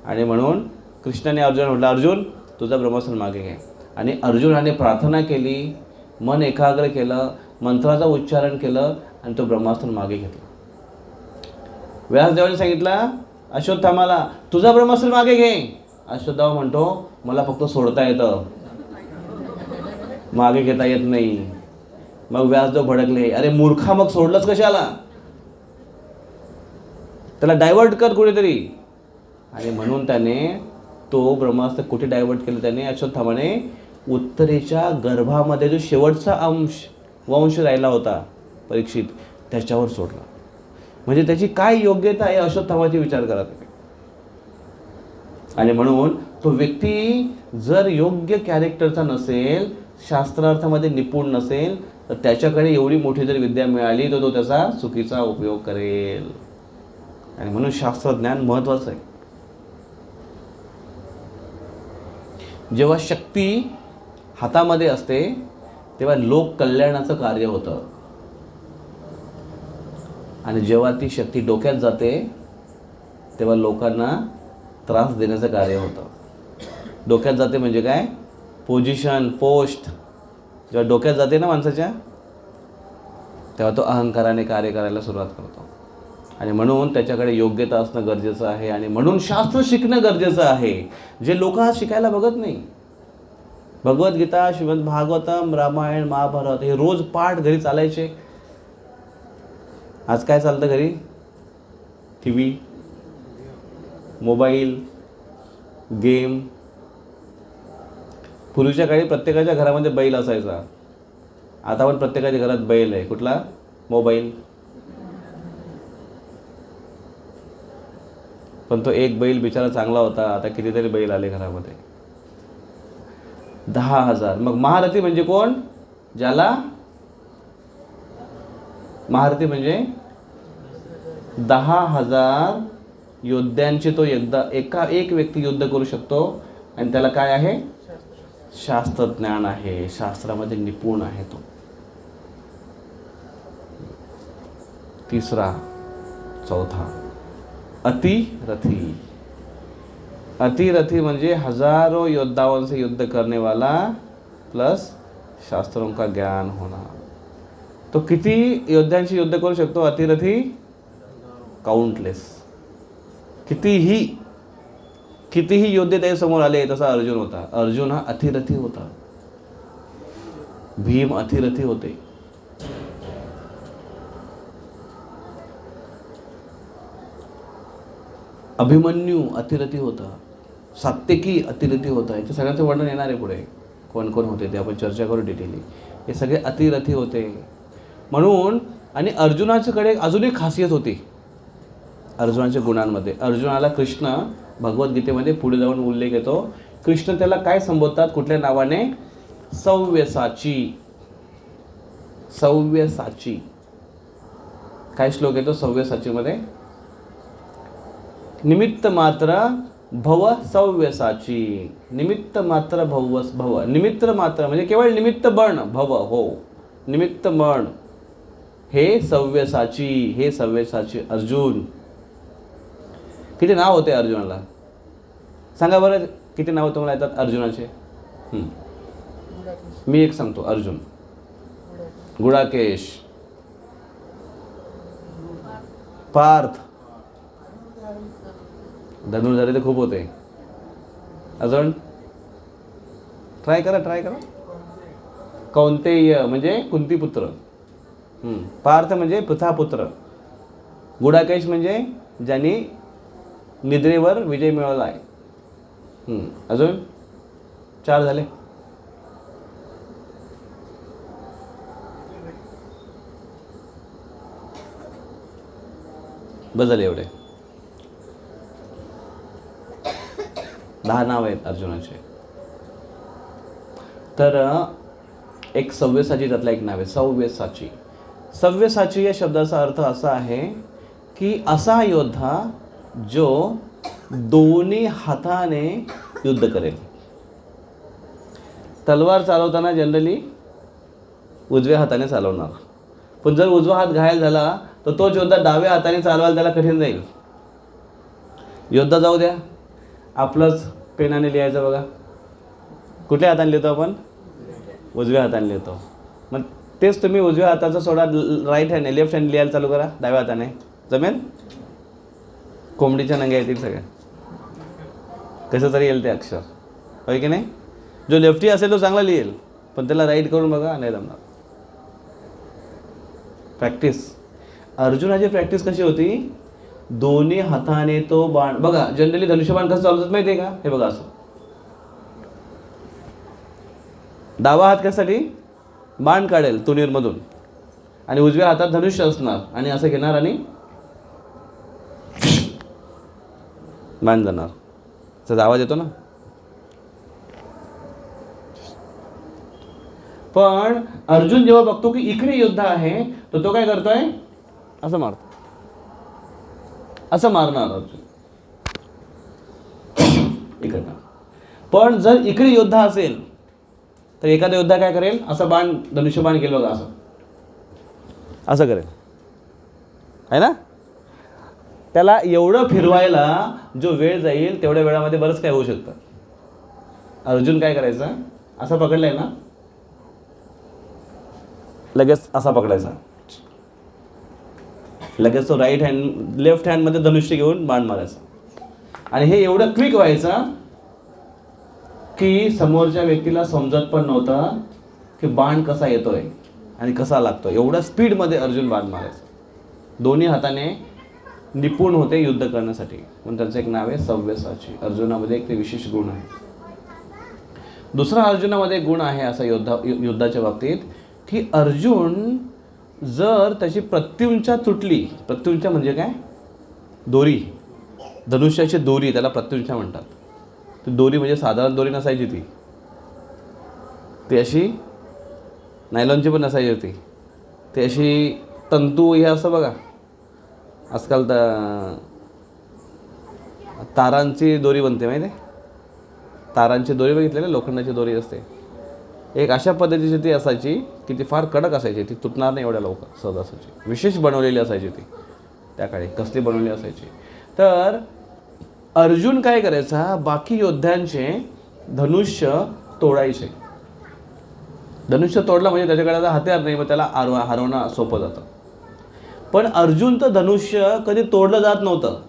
आणि म्हणून कृष्णाने अर्जुन म्हटलं अर्जुन तुझा ब्रह्मास्त्र मागे घे. आणि अर्जुनाने प्रार्थना केली, मन एकाग्र केलं, मंत्राचा उच्चारण केलं आणि तो ब्रह्मास्त्र मागे घेतला. व्यासदेवाने सांगितलं अश्वत्थामाला तुझा ब्रह्मास्त्र मागे घे. अश्वत्थामा म्हणतो मला फक्त सोडता येतं, मागे घेता येत नाही. मग व्यासदेव भडकले, अरे मूर्खा मग सोडलंच कशाला, त्याला डायव्हर्ट कर कुठेतरी. आणि म्हणून त्याने तो ब्रह्मास्त्र कुठे डायव्हर्ट केलं त्याने, अश्वत्थामाने उत्तरेच्या गर्भामध्ये जो शेवटचा वंश राहिला होता परीक्षित त्याच्यावर सोडला. म्हणजे त्याची काय योग्यता आहे अश्वत्थामाची विचार करा तुम्ही. आणि म्हणून तो व्यक्ती जर योग्य कॅरेक्टरचा नसेल, शास्त्रार्थामध्ये निपुण नसेल, तर त्याच्याकडे एवढी मोठी जर विद्या मिळाली तर तो त्याचा चुकीचा उपयोग करेल. आणि म्हणून शास्त्रज्ञान महत्त्वाचं आहे. जेव्हा शक्ती हातामध्ये असते तेव्हा लोक कल्याणाचं कार्य होतं. आणि जेव्हा ती शक्ती डोक्यात जाते तेव्हा लोकांना त्रास देण्याचं कार्य होतं. डोक्यात जाते म्हणजे काय, पोझिशन, पोस्ट जेव्हा डोक्यात जाते ना माणसाच्या, तेव्हा तो अहंकाराने कार्य करायला सुरुवात करतो. आणि म्हणून त्याच्याकडे योग्यता असणं गरजेचं आहे. आणि म्हणून शास्त्र शिकणं गरजेचं आहे, जे लोक आज शिकायला बघत नाही. भगवद्गीता, श्रीमद भागवतम, रामायण, महाभारत हे रोज पाठ घरी चालायचे. आज काय चालतं घरी, TV, मोबाईल, गेम. पूर्वीच्या काळी प्रत्येकाच्या घरामध्ये बैल असायचा. आता पण प्रत्येकाच्या घरात बैल आहे. कुठला, मोबाईल. पण तो एक बैल बिचारा चांगला होता, आता कितीतरी बैल आले घरामध्ये, 10,000. मग महारथी म्हणजे कोण, ज्याला महारथी म्हणजे 10,000 योद्ध्यांची तो एक व्यक्ती युद्ध करू शकतो. आणि त्याला काय आहे, शास्त्रज्ञान आहे, शास्त्रामध्ये निपुण आहे तो. तिसरा, चौथा, अतिरथी. अतिरथी म्हणजे हजारों योद्धाओं से युद्ध करने वाला प्लस शास्त्रों का ज्ञान होना. तो किती योद्ध्यांशी युद्ध करू शकतो अतिरथी, काउंटलेस. कितीही योद्धे त्याच्यासमोर आले. तसा अर्जुन होता. अर्जुन हा अतिरथी होता. भीम अतिरथी होते. अभिमन्यू अतिरथी होता. सात्यकी अतिरथी होता. याच्या सगळ्यांचं वर्णन येणार आहे पुढे, कोण कोण होते ते आपण चर्चा करू डिटेली. हे सगळे अतिरथी होते म्हणून. आणि अर्जुनाच्याकडे अजून एक खासियत होती अर्जुनाच्या गुणांमध्ये. अर्जुनाला कृष्ण भगवद्गीतेमध्ये पुढे जाऊन उल्लेख येतो. कृष्ण त्याला काय संबोधतात, कुठल्या नावाने? सव्यसाची. सव्यसाची. काय श्लोक येतो सव्यसाचीमध्ये? निमित्त मात्र भव सव्यसाची. निमित्त मात्र भव. निमित्त मात्र म्हणजे केवळ निमित्त बन भव. हो, निमित्त बन हे सव्यसाची. हे सव्यसाची अर्जुन. किती नाव होते अर्जुनाला सांगा बरं, किती नाव तुम्हाला येतात अर्जुनाचे? मी एक सांगतो. अर्जुन, गुडाकेश, पार्थ, धनुर्धारी तर खूप होते. अजून ट्राय करा. कौंतेय म्हणजे कुंतीपुत्र. पार्थ म्हणजे पृथापुत्र. गुडाकेश म्हणजे ज्यांनी निद्रेवर विजय मिळवला आहे. अजून 4 झाले. बस झाले एवढे. 10 नाव आहेत अर्जुनाचे. तर एक सव्यसाची त्यातला एक नाव आहे सव्यसाची. सव्यसाची या शब्दाचा अर्थ असा आहे की असा योद्धा जो दोन्ही हाताने युद्ध करेल. तलवार चालवताना जनरली उजव्या हाताने चालवणार, पण जर उजवा हात घायल झाला तर तो योद्धा डाव्या हाताने चालवायला त्याला कठीण जाईल. योद्धा जाऊ द्या, आपलंच पेनाने लिहायचं बघा. कुठल्या हाताने लिहितो आपण? उजव्या हाताने लिहितो. मग तेच तुम्ही उजव्या हाताचा सोडा राईट हँड लेफ्ट हँड लिहायला चालू करा डाव्या हाताने. जमेल? कोंबडीच्या नंग्या येतील सगळ्या. कसं तरी येईल ते अक्षर, होय की नाही? जो लेफ्टी असेल तो चांगला लिहेल, पण त्याला राईट करून बघा, नाही जमणार. प्रॅक्टिस. अर्जुनाची प्रॅक्टिस कशी होती? दोन्ही हाताने तो बाण. बघा जनरली धनुष्यबाण कसं चालवतात माहिती आहे का? हे बघा असं. डावा हात कशासाठी? बाण काढेल तुनीरमधून, आणि उजव्या हातात धनुष्य असणार, आणि असं घेणार आणि बाण जाणार. त्याचा आवाज येतो ना. पण अर्जुन जेव्हा बघतो की इकडे योद्धा आहे तर तो काय करतोय? असं मारतो. असं मारणार अर्जुन इकडनं. पण जर इकडे योद्धा असेल तर एखादा योद्धा काय करेल? असं बाण, धनुष्यबाण केलं बघा, असं असं करेल, आहे ना. त्याला एवढं फिरवायला जो वेळ जाईल तेवढ्या वेळामध्ये बरंच काय होऊ शकतं. अर्जुन काय करायचं? असा पकडलाय ना, लगेच असा पकडायचा, लगेच तो राईट हँड लेफ्ट हँडमध्ये धनुष्य घेऊन बाण मारायचा. आणि हे एवढं क्विक व्हायचं की समोरच्या व्यक्तीला समजत पण नव्हतं की बाण कसा येतोय आणि कसा लागतो. एवढ्या स्पीडमध्ये अर्जुन बाण मारायचा. दोन्ही हाताने निपुण होते युद्ध करण्यासाठी, म्हणून त्यांचं एक नाव आहे सव्यसाची. अर्जुनामध्ये एक ते विशेष गुण आहे. दुसरा अर्जुनामध्ये गुण आहे असा युद्धाच्या बाबतीत की अर्जुन जर त्याची प्रत्युंचा तुटली, प्रत्युंचा म्हणजे काय? दोरी, धनुष्याची दोरी, त्याला प्रत्युंचा म्हणतात. ती दोरी म्हणजे साधारण दोरी नसायची, ती अशी नायलॉनची पण नसायची होती. ती अशी तंतू हे असं बघा, आजकाल तारांची दोरी बनते माहिती आहे? तारांची दोरी बघितली ना, लोखंडाची दोरी असते. एक अशा पद्धतीची ती असायची की ती फार कडक असायची, ती तुटणार नाही एवढ्या लवकर, सहज असायची. विशेष बनवलेली असायची ती त्या काळी, कसली बनवलेली असायची. तर अर्जुन काय करायचा? बाकी योद्ध्यांचे धनुष्य तोडायचे. धनुष्य तोडलं म्हणजे त्याच्याकडे आता हत्यार नाही, मग त्याला हरवणं सोपं जातं. पण अर्जुनचं धनुष्य कधी तोडलं जात नव्हतं.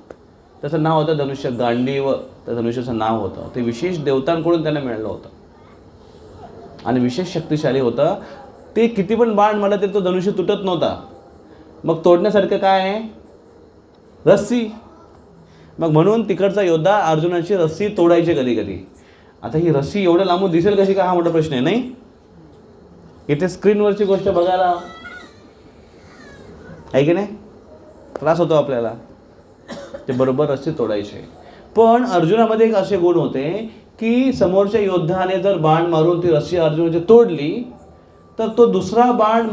त्याचं नाव होतं धनुष्य गांडीव. त्या धनुष्याचं नाव होतं. ते विशेष देवतांकडून त्यांना मिळालं होतं आणि विशेष शक्तिशाली होतं. ते किती पण बाण मला तरी तो धनुष्य तुटत नव्हता. मग तोडण्यासारखं काय आहे? रस्सी. मग म्हणून तिकडचा योद्धा अर्जुनाची रस्सी तोडायची कधी कधी. आता ही रस्सी एवढं लांबून दिसेल कशी का, हा मोठा प्रश्न आहे नाही. इथे स्क्रीनवरची गोष्ट बघायला आहे की नाही, त्रास होतो आपल्याला. ते बरोबर रस्सी तोडायचे. पण अर्जुनामध्ये एक असे गुण होते की समोरच्या योद्धाने जर बाण मारून ती रस्सी अर्जुनाची तोडली तर तो दुसरा बाण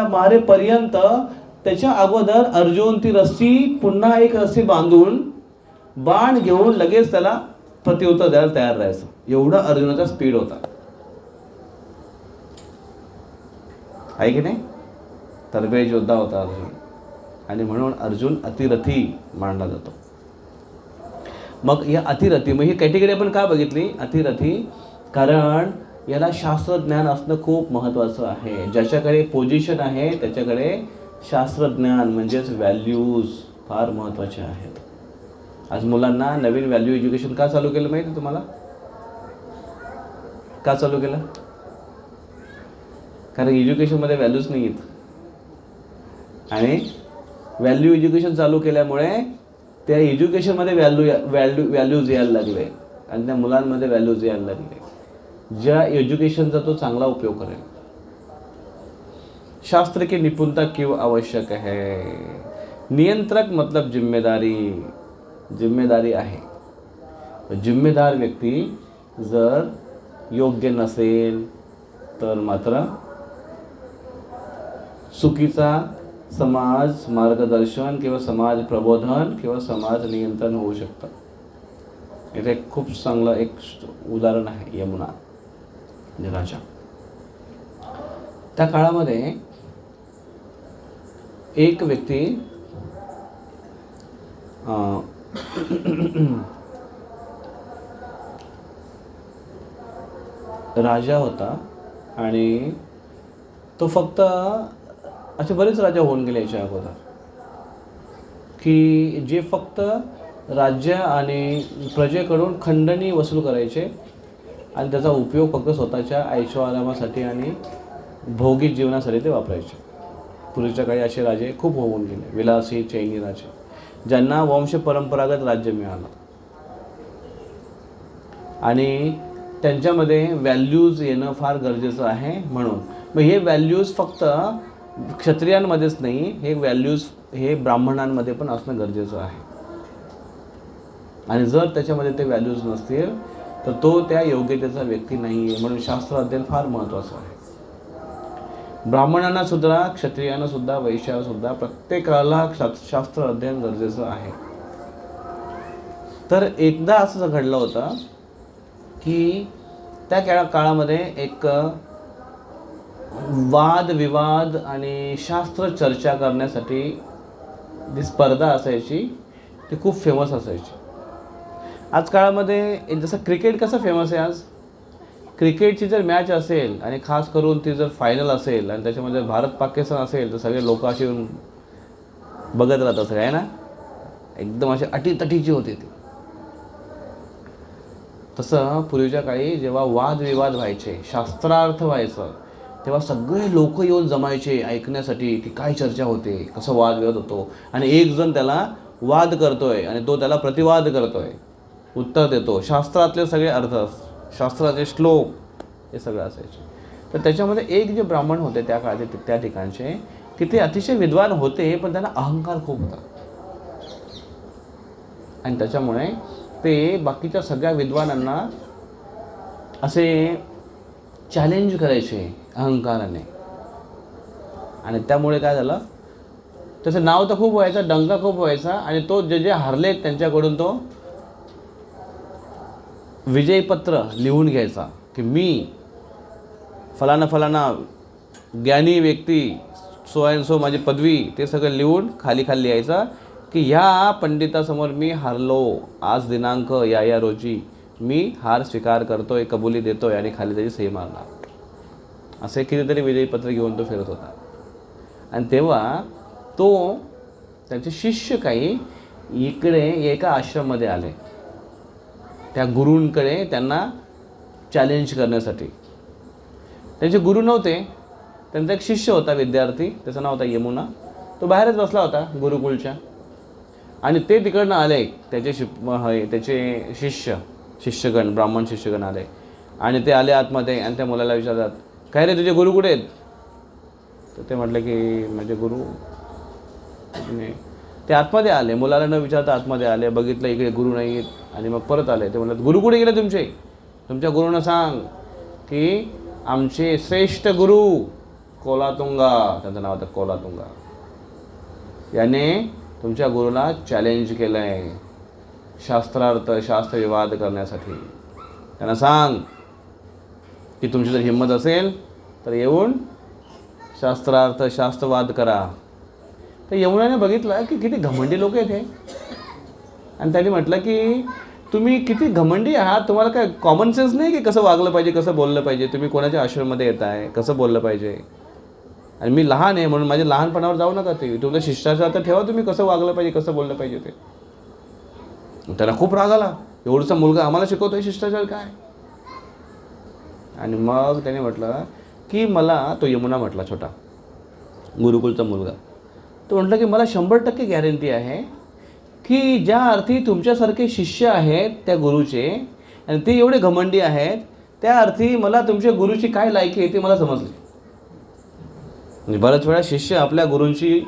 मारेपर्यंत त्याच्या अगोदर अर्जुन ती रस्सी पुन्हा एक रस्सी बांधून बाण घेऊन लगेच त्याला प्रत्युत्तर द्यायला तयार राहायचं. एवढा अर्जुनाचा स्पीड होता, आहे की नाही. तरबेज योद्धा होता अर्जुन, आणि म्हणून अर्जुन अतिरथी मानला जातो. मग या अतिरथी, मग ही कॅटेगरी आपण का बघितली अतिरथी, कारण याला शास्त्रज्ञान असणं खूप महत्त्वाचं आहे. ज्याच्याकडे पोझिशन आहे त्याच्याकडे शास्त्रज्ञान म्हणजेच व्हॅल्यूज फार महत्त्वाचे आहेत. आज मुलांना नवीन व्हॅल्यू एज्युकेशन का चालू केलं माहिती आहे तुम्हाला, का चालू केलं? कारण एज्युकेशनमध्ये व्हॅल्यूज नाही आहेत, आणि व्हॅल्यू एज्युकेशन चालू केल्यामुळे त्या एज्युकेशनमध्ये व्हॅल्यूज यायला लागले, आणि त्या मुलांमध्ये व्हॅल्यूज यायला लागले ज्या एज्युकेशनचा तो चांगला उपयोग करेल. शास्त्र की निपुणता क्यों आवश्यक है? नियंत्रक मतलब जिम्मेदारी आहे. जिम्मेदार व्यक्ती जर योग्य नसेल तर मात्र चुकीचा समाज मार्गदर्शन किंवा समाज प्रबोधन किंवा समाज नियंत्रण होऊ शकतं. इथे खूप चांगलं एक उदाहरण आहे यमुना राजा. त्या काळामध्ये एक व्यक्ती राजा होता, आणि तो फक्त असे बरेच राजा होऊन गेले याच्या अगोदर की जे फक्त राज्य आणि प्रजेकडून खंडणी वसूल करायचे आणि त्याचा उपयोग फक्त स्वतःच्या ऐशोआरामासाठी आणि भौतिक जीवनासाठी ते वापरायचे. पूर्वीच्या काळी असे राजे खूप होऊन गेले, विलासी चैनी राजे, ज्यांना वंश परंपरागत राज्य मिळालं, आणि त्यांच्यामध्ये व्हॅल्यूज येणं फार गरजेचं आहे. म्हणून मग हे व्हॅल्यूज फक्त क्षत्रियांमध्येच नाही, हे व्हॅल्यूज हे ब्राह्मणांमध्ये पण असणं गरजेचं आहे. आणि जर त्याच्यामध्ये ते व्हॅल्यूज नसतील तर तो त्या योग्यतेचा व्यक्ती नाही आहे. म्हणून शास्त्र अध्ययन फार महत्त्वाचं आहे. ब्राह्मणांना सुद्धा, क्षत्रियांना सुद्धा, वैश्याला सुद्धा, प्रत्येकाला शास्त्र अध्ययन गरजेचं आहे. तर एकदा असं घडलं होतं की त्या काळामध्ये एक वादविवाद आणि शास्त्र चर्चा करण्यासाठी जी स्पर्धा असायची ती खूप फेमस असायची. आज काळामध्ये जसं क्रिकेट कसं फेमस आहे, आज क्रिकेटची जर मॅच असेल आणि खास करून ती जर फायनल असेल आणि त्याच्यामध्ये भारत पाकिस्तान असेल तर सगळे लोक असे येऊन बघत राहतात सगळे, आहे ना, एकदम अशी अटीतटीची होती ती. तसं पूर्वीच्या काळी जेव्हा वादविवाद व्हायचे, शास्त्रार्थ व्हायचं, तेव्हा सगळे लोक येऊन जमायचे ऐकण्यासाठी की काय चर्चा होते, कसं वादविवाद होतो, आणि एक जण त्याला वाद करतोय आणि तो त्याला प्रतिवाद करतोय, उत्तर देतो. शास्त्रातले सगळे अर्थ, शास्त्राचे श्लोक हे सगळं असायचे. तर त्याच्यामध्ये एक जे ब्राह्मण होते त्या काळात त्या ठिकाणचे, की ते अतिशय विद्वान होते पण त्यांना अहंकार खूप होता, आणि त्याच्यामुळे ते बाकीच्या सगळ्या विद्वानांना असे चॅलेंज करायचे अहंकाराने. आणि त्यामुळे काय झालं, त्याचं नाव तर खूप व्हायचं, डंका खूप व्हायचा, आणि तो जे हरलेत त्यांच्याकडून तो विजयपत्र लिहून घ्यायचा की मी फलाना फलाना ज्ञानी व्यक्ती, सो अँड सो माझी पदवी, ते सगळं लिहून खाली लिहायचा की ह्या पंडितासमोर मी हारलो, आज दिनांक या रोजी मी हार स्वीकार करतोय, कबुली देतोय, आणि खाली त्याची सही मारणार. असे कितीतरी विजयपत्र घेऊन तो फिरत होता. आणि तेव्हा तो त्याचे शिष्य काही इकडे एका आश्रममध्ये आले त्या गुरूंकडे त्यांना चॅलेंज करण्यासाठी. त्यांचे गुरु नव्हते, त्यांचा एक शिष्य होता विद्यार्थी, त्याचं नाव होता यमुना. तो बाहेरच बसला होता गुरुकुलच्या, आणि ते तिकडनं आले, त्याचे त्याचे शिष्यगण, ब्राह्मण शिष्यगण आले आणि ते आले आतमध्ये आणि त्या मुलाला विचारतात, काय रे तुझे गुरु कुठे आहेत? तर ते म्हटलं की माझे गुरु नाही. ते आतमध्ये आले, मुलाला न विचारता आतमध्ये आले, बघितलं इकडे गुरु नाही आहेत आणि मग परत आले. ते म्हणतात, गुरु कुठे गेले तुमचे? तुमच्या गुरुंना सांग की आमचे श्रेष्ठ गुरु कोलातुंगा, त्यांचं नाव होतं कोलातुंगा, याने तुमच्या गुरुला चॅलेंज केलं आहे शास्त्रार्थ शास्त्रविवाद करण्यासाठी. त्यांना सांग की तुमची जर हिंमत असेल तर येऊन शास्त्रार्थ शास्त्रवाद करा. तर यमुनाने बघितलं की किती घमंडी लोक आहेत हे, आणि त्यांनी म्हटलं की तुम्ही किती घमंडी आहात, तुम्हाला काय कॉमन सेन्स नाही की कसं वागलं पाहिजे, कसं बोललं पाहिजे, तुम्ही कोणाच्या आश्रममध्ये येत आहे, कसं बोललं पाहिजे, आणि मी लहान आहे म्हणून माझ्या लहानपणावर जाऊ नका. ते तुमचं शिष्टाचार तर ठेवा, तुम्ही कसं वागलं पाहिजे, कसं बोललं पाहिजे ते. त्याला खूप राग आला, एवढासा मुलगा आम्हाला शिकवतोय शिष्टाचार काय. आणि मग त्याने म्हटलं की मला, तो यमुना म्हटला छोटा गुरुकुलचा मुलगा, तो म्हटलं की मला 100% गॅरंटी आहे की ज्या अर्थी तुमच्यासारखे शिष्य आहेत त्या गुरुचे आणि ते एवढे घमंडी आहेत, त्या अर्थी मला तुमच्या गुरुची काय लायकी आहे ते मला समजले. म्हणजे बऱ्याच वेळा शिष्य आपल्या गुरूंची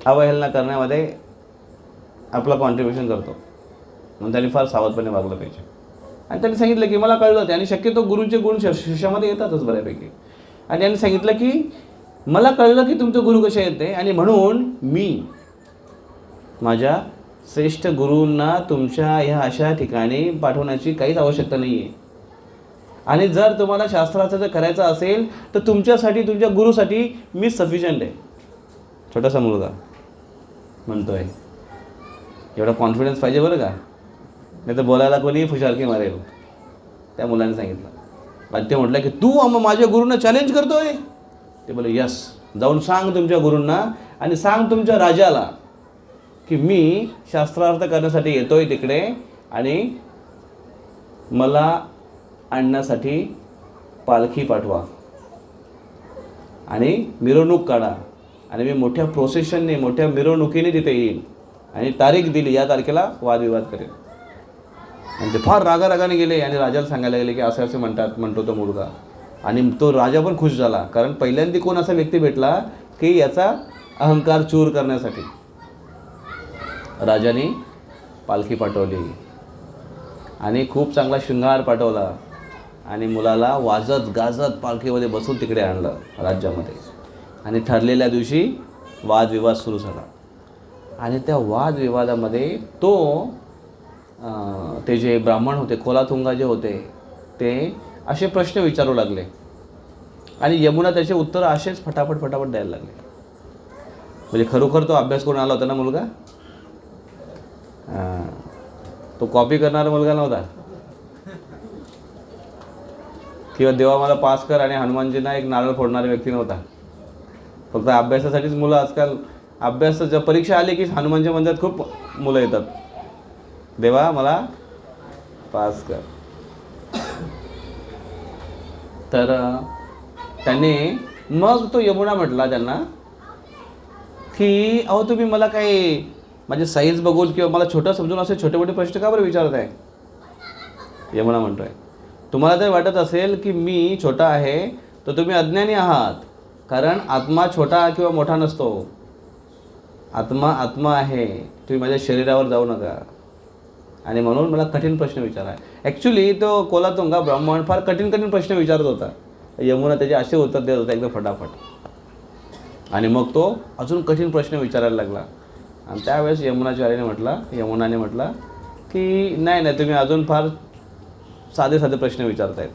अवहेलना करण्यामध्ये आपला कॉन्ट्रीब्युशन करतो, म्हणून त्यांनी फार सावधपणे वागलं पाहिजे. आणि त्यांनी सांगितलं की मला कळलं ते, आणि शक्यतो गुरूंचे गुण शिष्यामध्ये येतातच बऱ्यापैकी. आणि त्यांनी सांगितलं की मला कळलं की तुमचे गुरु कसे येते, आणि म्हणून मी माझ्या श्रेष्ठ गुरूंना तुमच्या ह्या अशा ठिकाणी पाठवण्याची काहीच आवश्यकता नाही आहे. आणि जर तुम्हाला शास्त्राचं जर करायचं असेल तर तुमच्यासाठी, तुमच्या गुरुसाठी मी सफिशियंट आहे. छोटासा मुलगा म्हणतोय, एवढा कॉन्फिडन्स पाहिजे बरं का, नाही तर बोलायला कोणी फुशारकी मारेल. त्या मुलाने सांगितलं, आणि ते म्हटलं की तू माझ्या गुरूंना चॅलेंज करतोय? ते बोले यस, जाऊन सांग तुमच्या गुरूंना आणि सांग तुमच्या राजाला की मी शास्त्रार्थ करण्यासाठी येतोय तिकडे, आणि मला आणण्यासाठी पालखी पाठवा आणि मिरवणूक काढा, आणि मी मोठ्या प्रोसेशनने, मोठ्या मिरवणुकीने तिथे येईल, आणि तारीख दिली, या तारखेला वादविवाद करेल. आणि ते फार रागारागाने गेले आणि राजाला सांगायला गेले की असं असं म्हणतो तो मुलगा. आणि तो राजा पण खुश झाला, कारण पहिल्यांदा कोण असा व्यक्ती भेटला की याचा अहंकार चूर करण्यासाठी. राजाने पालखी पाठवली आणि खूप चांगला शृंगार पाठवला, आणि मुलाला वाजत गाजत पालखीमध्ये बसून तिकडे आणलं राज्यामध्ये. आणि ठरलेल्या दिवशी वादविवाद सुरू झाला. आणि त्या वादविवादामध्ये ते जे ब्राह्मण होते, कोलातुंगा जे होते, ते असे प्रश्न विचारू लागले, आणि यमुना त्याचे उत्तर असेच फटाफट द्यायला लागले. म्हणजे खरोखर तो अभ्यास करून आला होता ना मुलगा, तो कॉपी करणारा मुलगा नव्हता, किंवा देवा मला पास कर आणि हनुमानजींना एक नारळ फोडणारा व्यक्ती नव्हता. फक्त अभ्यासासाठीच मुलं आजकाल, जर परीक्षा आली की हनुमानच्या मंदिरात खूप मुलं येतात, देवा मला पास कर. तर त्याने मग तो यमुना म्हटला त्यांना की अहो तुम्ही मला काही माझे साईज बघून किंवा मला छोटं समजून असे छोटे मोठे प्रश्न का बरं विचारत आहे. यमुना म्हणतोय, तुम्हाला जर वाटत असेल की मी छोटा आहे तर तुम्ही अज्ञानी आहात, कारण आत्मा छोटा किंवा मोठा नसतो. आत्मा आहे, तुम्ही माझ्या शरीरावर जाऊ नका, आणि म्हणून मला कठीण प्रश्न विचारा. ॲक्च्युली तो कोलातुंगा ब्राह्मण फार कठीण प्रश्न विचारत होता. यमुना त्याचे असे उत्तर देत होता एकदम फटाफट, आणि मग तो अजून कठीण प्रश्न विचारायला लागला. आणि त्यावेळेस यमुनाने म्हटला की नाही तुम्ही अजून फार साधे प्रश्न विचारतायत.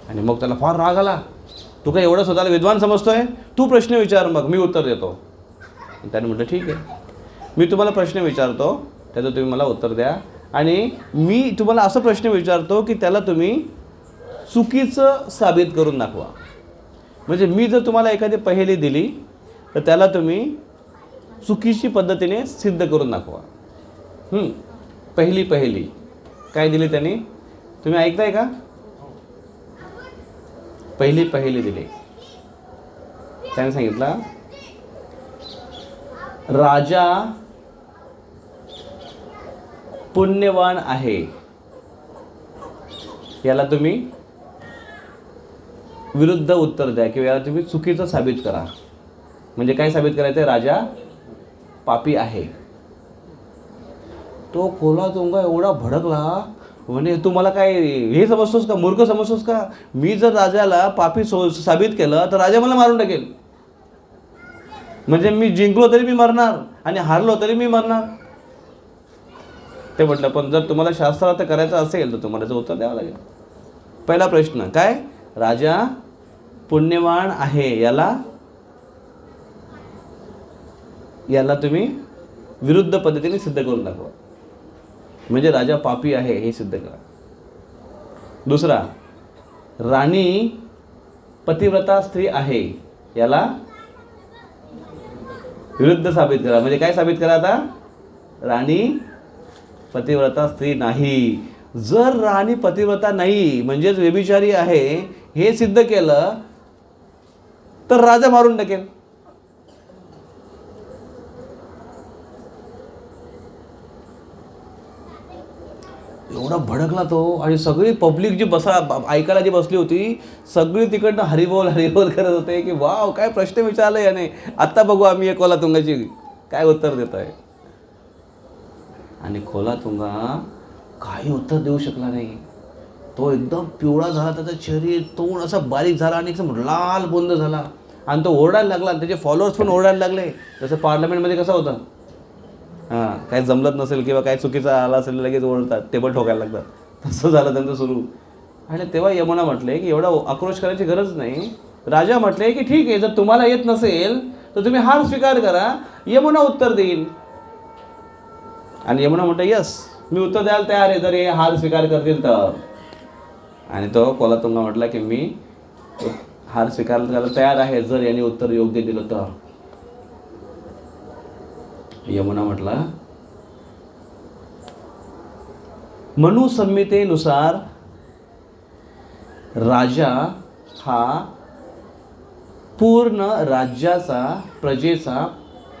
आणि मग त्याला फार राग आला, तू काय एवढं स्वतःला विद्वान समजतोय, तू प्रश्न विचार, मग मी उत्तर देतो. त्याने म्हटलं ठीक आहे, मी तुम्हाला प्रश्न विचारतो, त्याचं तुम्ही मला उत्तर द्या, आणि मी तुम्हाला असं प्रश्न विचारतो की त्याला तुम्ही चुकीचं साबित करून दाखवा. म्हणजे मी जर तुम्हाला एखादी पहेली दिली तर त्याला तुम्ही चुकीची पद्धतीने सिद्ध करून दाखवा. पहेली काय दिली त्यांनी, तुम्ही ऐकताय का? पहेली दिली. त्याने सांगितलं राजा पुण्यवान आहे, याला तुम्ही विरुद्ध उत्तर द्या किंवा याला तुम्ही चुकीचं साबित करा. म्हणजे काय साबित करायचं? राजा पापी आहे. तो कोलातुंगा एवढा भडकला, म्हणे तू मला काय हे समजतोस का, मूर्ख समजतोस का? मी जर राजाला पापी साबित केलं तर राजा मला मारून टाकेल. म्हणजे मी जिंकलो तरी मी मरणार आणि हारलो तरी मी मरणार. ते म्हटलं पण जर तुम्हाला शास्त्रार्थ करायचं असेल तर तुम्हाला त्याचं उत्तर द्यावं लागेल. पहिला प्रश्न काय? राजा पुण्यवान आहे, याला तुम्ही विरुद्ध पद्धतीने सिद्ध करून दाखवा. म्हणजे राजा पापी आहे हे सिद्ध करा. दुसरा, राणी पतिव्रता स्त्री आहे, याला विरुद्ध साबित करा. म्हणजे काय साबित करा? आता राणी पतिव्रता स्त्री नाही. जर राणी पतिव्रता नाही म्हणजेच व्यभिचारी आहे हे सिद्ध केलं तर राजा मारून टाकेल. एवढा भडकला तो आणि सगळी पब्लिक जी ऐकायला जी बसली होती सगळी तिकडनं हरिबोल हरिबोल करत होते की वाव काय प्रश्न विचारला याने, आत्ता बघू आम्ही या कोलातुंगाची काय उत्तर देत आहे. आणि कोलातुंगा काही उत्तर देऊ शकला नाही. तो एकदम पिवळा झाला, त्याचं शरीर तोंड असा बारीक झाला आणि एकदम लाल बुंद झाला आणि तो ओरडायला लागला. त्याचे फॉलोअर्स पण ओरडायला लागले. जसं पार्लमेंटमध्ये कसं होतं, हां काय जमलत नसेल किंवा काय चुकीचं आला असेल लगेच ओरडतात, टेबल ठोकायला लागतात. तसं झालं त्यांचं सुरू. आणि तेव्हा यमुना म्हटले की एवढा आक्रोश करायची गरज नाही. राजा म्हटले की ठीक आहे, जर तुम्हाला येत नसेल तर तुम्ही हार स्वीकार करा, यमुना उत्तर देईल. आणि यमुना म्हटलं यस मी उत्तर द्यायला तयार आहे जर हे हार स्वीकार करतील तर. आणि तो कोलातुंगा म्हटला की मी हार स्वीकार करायला तयार आहे जर यांनी उत्तर योग्य दिलं तर. यमुना म्हटला मनुसंहितेनुसार राजा हा पूर्ण राज्याचा प्रजेचा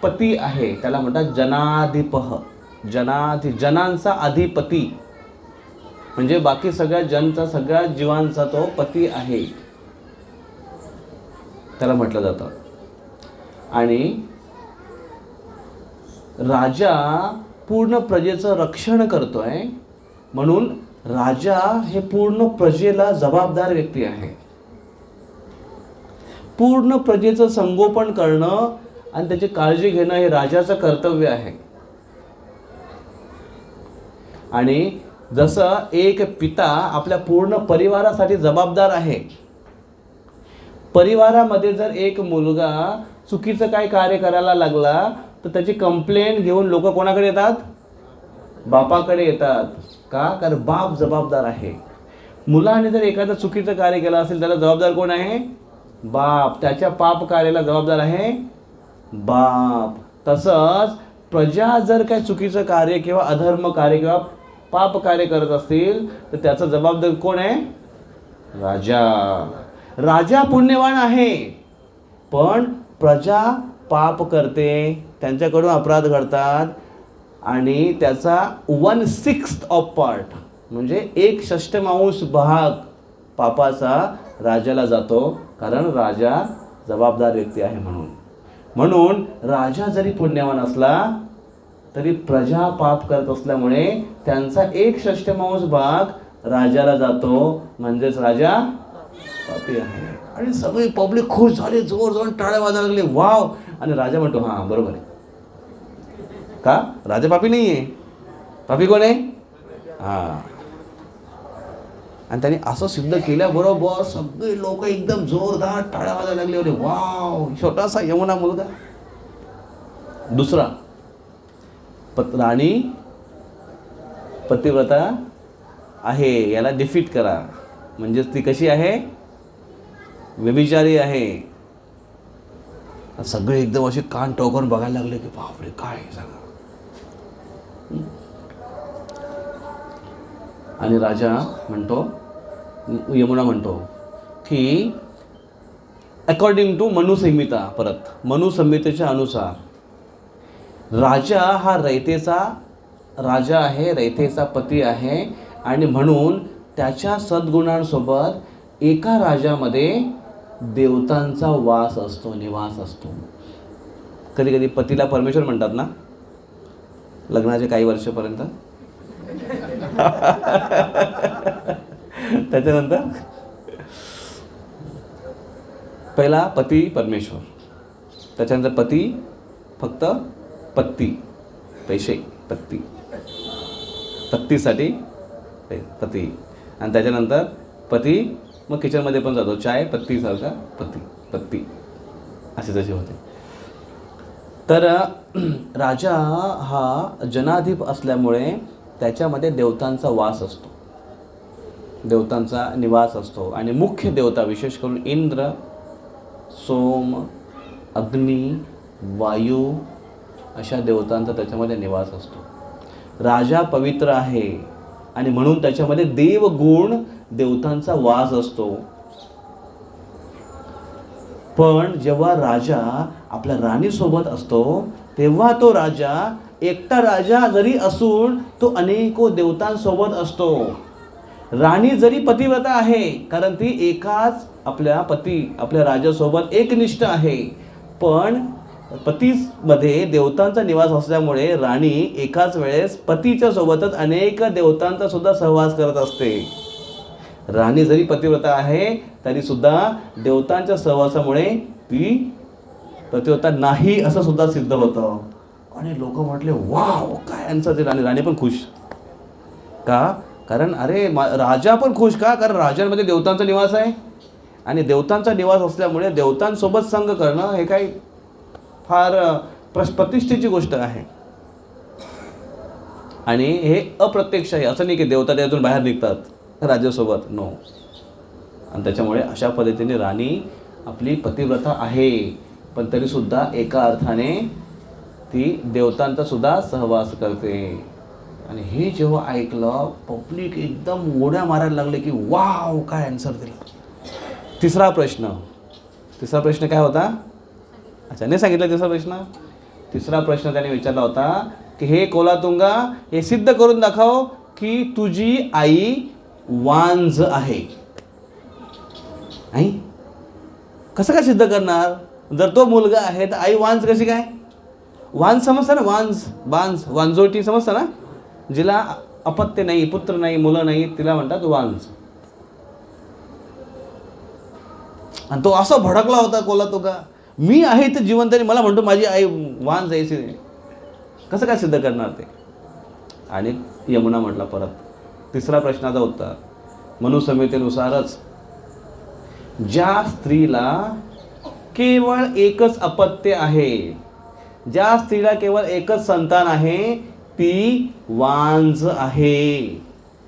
पती आहे. त्याला म्हणतात जनाधिपः. जनांचा अधिपती म्हणजे बाकी सगळ्या जीवांचा तो पती आहे त्याला म्हटलं जातं. आणि राजा पूर्ण प्रजेचं रक्षण करतोय म्हणून राजा हे पूर्ण प्रजेला जबाबदार व्यक्ती आहे. पूर्ण प्रजेचं संगोपन करणं आणि त्याची काळजी घेणं हे राजाचं कर्तव्य आहे. आणि जसं एक पिता आपल्या पूर्ण परिवारासाठी जबाबदार आहे, परिवारामध्ये जर एक मुलगा चुकीचं काय कार्य करायला लागला तर त्याची कंप्लेंट घेऊन लोक कोणाकडे येतात? बापाकडे येतात. का? कारण बाप जबाबदार आहे. मुलाने जर एखादं चुकीचं कार्य केलं असेल त्याला जबाबदार कोण आहे? बाप. त्याच्या पाप कार्याला जबाबदार आहे बाप. तसंच प्रजा जर काय चुकीचं कार्य किंवा अधर्म कार्य किंवा पाप कार्य करत असतील तर त्याचा जबाबदार कोण आहे? राजा. राजा पुण्यवान आहे पण प्रजा पाप करते, त्यांच्याकडून अपराध घडतात आणि त्याचा 1/6 ऑफ पार्ट म्हणजे 1/6 भाग पापाचा राजाला जातो. कारण राजा जबाबदार व्यक्ती आहे म्हणून राजा जरी पुण्यवान असला तरी प्रजा पाप करत असल्यामुळे त्यांचा 1/6 भाग राजाला जातो. म्हणजेच राजा पापी आहे. आणि सगळी पब्लिक खुश झाली, जोर जोर टाळ्या वाजायला लागले, वाव. आणि राजा म्हणतो हां बरोबर आहे. का? राजा पापी नाही आहे. पापी कोण आहे? हां. आणि त्यांनी असं सिद्ध केल्याबरोबर सगळे लोक एकदम जोरदार टाळ्या वाजायला लागले होते. वाव, छोटासा यमुना मुलगा. दुसरा, राणी पतिव्रता आहे, याला डिफीट करा. म्हणजेच ती कशी आहे? व्यभिचारी आहे. सगळे एकदम असे कान टोकून बघायला लागले की बापरे काय सांगा. आणि राजा म्हणतो, यमुना म्हणतो की अकॉर्डिंग टू मनुसंहिता, परत मनुसंहितेच्या अनुसार राजा हा रयतेचा राजा आहे, रयतेचा पती आहे आणि म्हणून त्याच्या सद्गुणांसोबत एका राजामध्ये देवतांचा वास असतो, निवास असतो. कधी कधी पतीला परमेश्वर म्हणतात ना लग्नाचे काही वर्षापर्यंत. त्याच्यानंतर पहिला पती परमेश्वर, त्याच्यानंतर पती फक्त पत्ती, पैसे पत्ती, पत्तीसाठी पती, आणि त्याच्यानंतर पती मग किचनमध्ये पण जातो, चाय पत्तीसारखा पती पत्ती असे जसे होते. तर राजा हा जनाधिप असल्यामुळे त्याच्यामध्ये देवतांचा वास असतो, देवतांचा निवास असतो. आणि मुख्य देवता विशेष करून इंद्र, सोम, अग्नी, वायू अशा देवतांचा त्याच्यामध्ये निवास असतो. राजा पवित्र आहे आणि म्हणून त्याच्यामध्ये देवगुण देवतांचा वास असतो. पण जेव्हा राजा आपल्या राणीसोबत असतो तेव्हा तो राजा एकटा राजा जरी असून तो अनेको देवतांसोबत असतो. राणी जरी पतिव्रता आहे कारण ती एकाच आपल्या राजासोबत एकनिष्ठ आहे, पण पतीमध्ये देवतांचा निवास असल्यामुळे राणी एकाच वेळेस पतीच्या सोबतच अनेक देवतांचा सुद्धा सहवास करत असते. राणी जरी पतिव्रता आहे तरी सुद्धा देवतांच्या सहवासामुळे ती पतिव्रता नाही असं सुद्धा सिद्ध होतं. आणि लोक म्हटले वाव काय यांचं ते. राणी पण खुश का? कारण अरे राजा पण खुश का? कारण राजांमध्ये देवतांचा निवास आहे आणि देवतांचा निवास असल्यामुळे देवतांसोबत संग करणं हे काही फार प्रतिष्ठेची गोष्ट आहे. आणि हे अप्रत्यक्ष आहे, असं नाही की देवता त्यातून बाहेर निघतात राजासोबत, नो. आणि त्याच्यामुळे अशा पद्धतीने राणी आपली पतिव्रता आहे पण तरीसुद्धा एका अर्थाने ती देवतांचा सुद्धा सहवास करते. आणि हे जेव्हा ऐकलं पब्लिक एकदम उड्या मारायला लागले की वाव काय आन्सर दिला. तिसरा प्रश्न काय होता? अच्छा नाही सांगितलं तिसरा प्रश्न. तिसरा प्रश्न त्याने विचारला होता की हे कोलातुंगा हे सिद्ध करून दाखव की तुझी आई वांझ आहे. आई कसं काय सिद्ध करणार? जर तो मुलगा आहे तर आई वांझ कशी काय? वांझ समजतं ना, वांझोटी समजतं ना, जिला अपत्य नाही, पुत्र नाही, मुलं नाही, तिला म्हणतात वांझ. आणि तो असा भडकला होता कोलातुंगा, मी आहे तर जिवंत आणि मला म्हणतो माझी आई वांझ यायची नाही, कसं काय सिद्ध करणार ते? आणि यमुना म्हटला परत तिसरा प्रश्नाचा उत्तर मनुसंहितेनुसारच ज्या स्त्रीला केवळ एकच अपत्य आहे, ज्या स्त्रीला केवळ एकच संतान आहे ती वांझ आहे.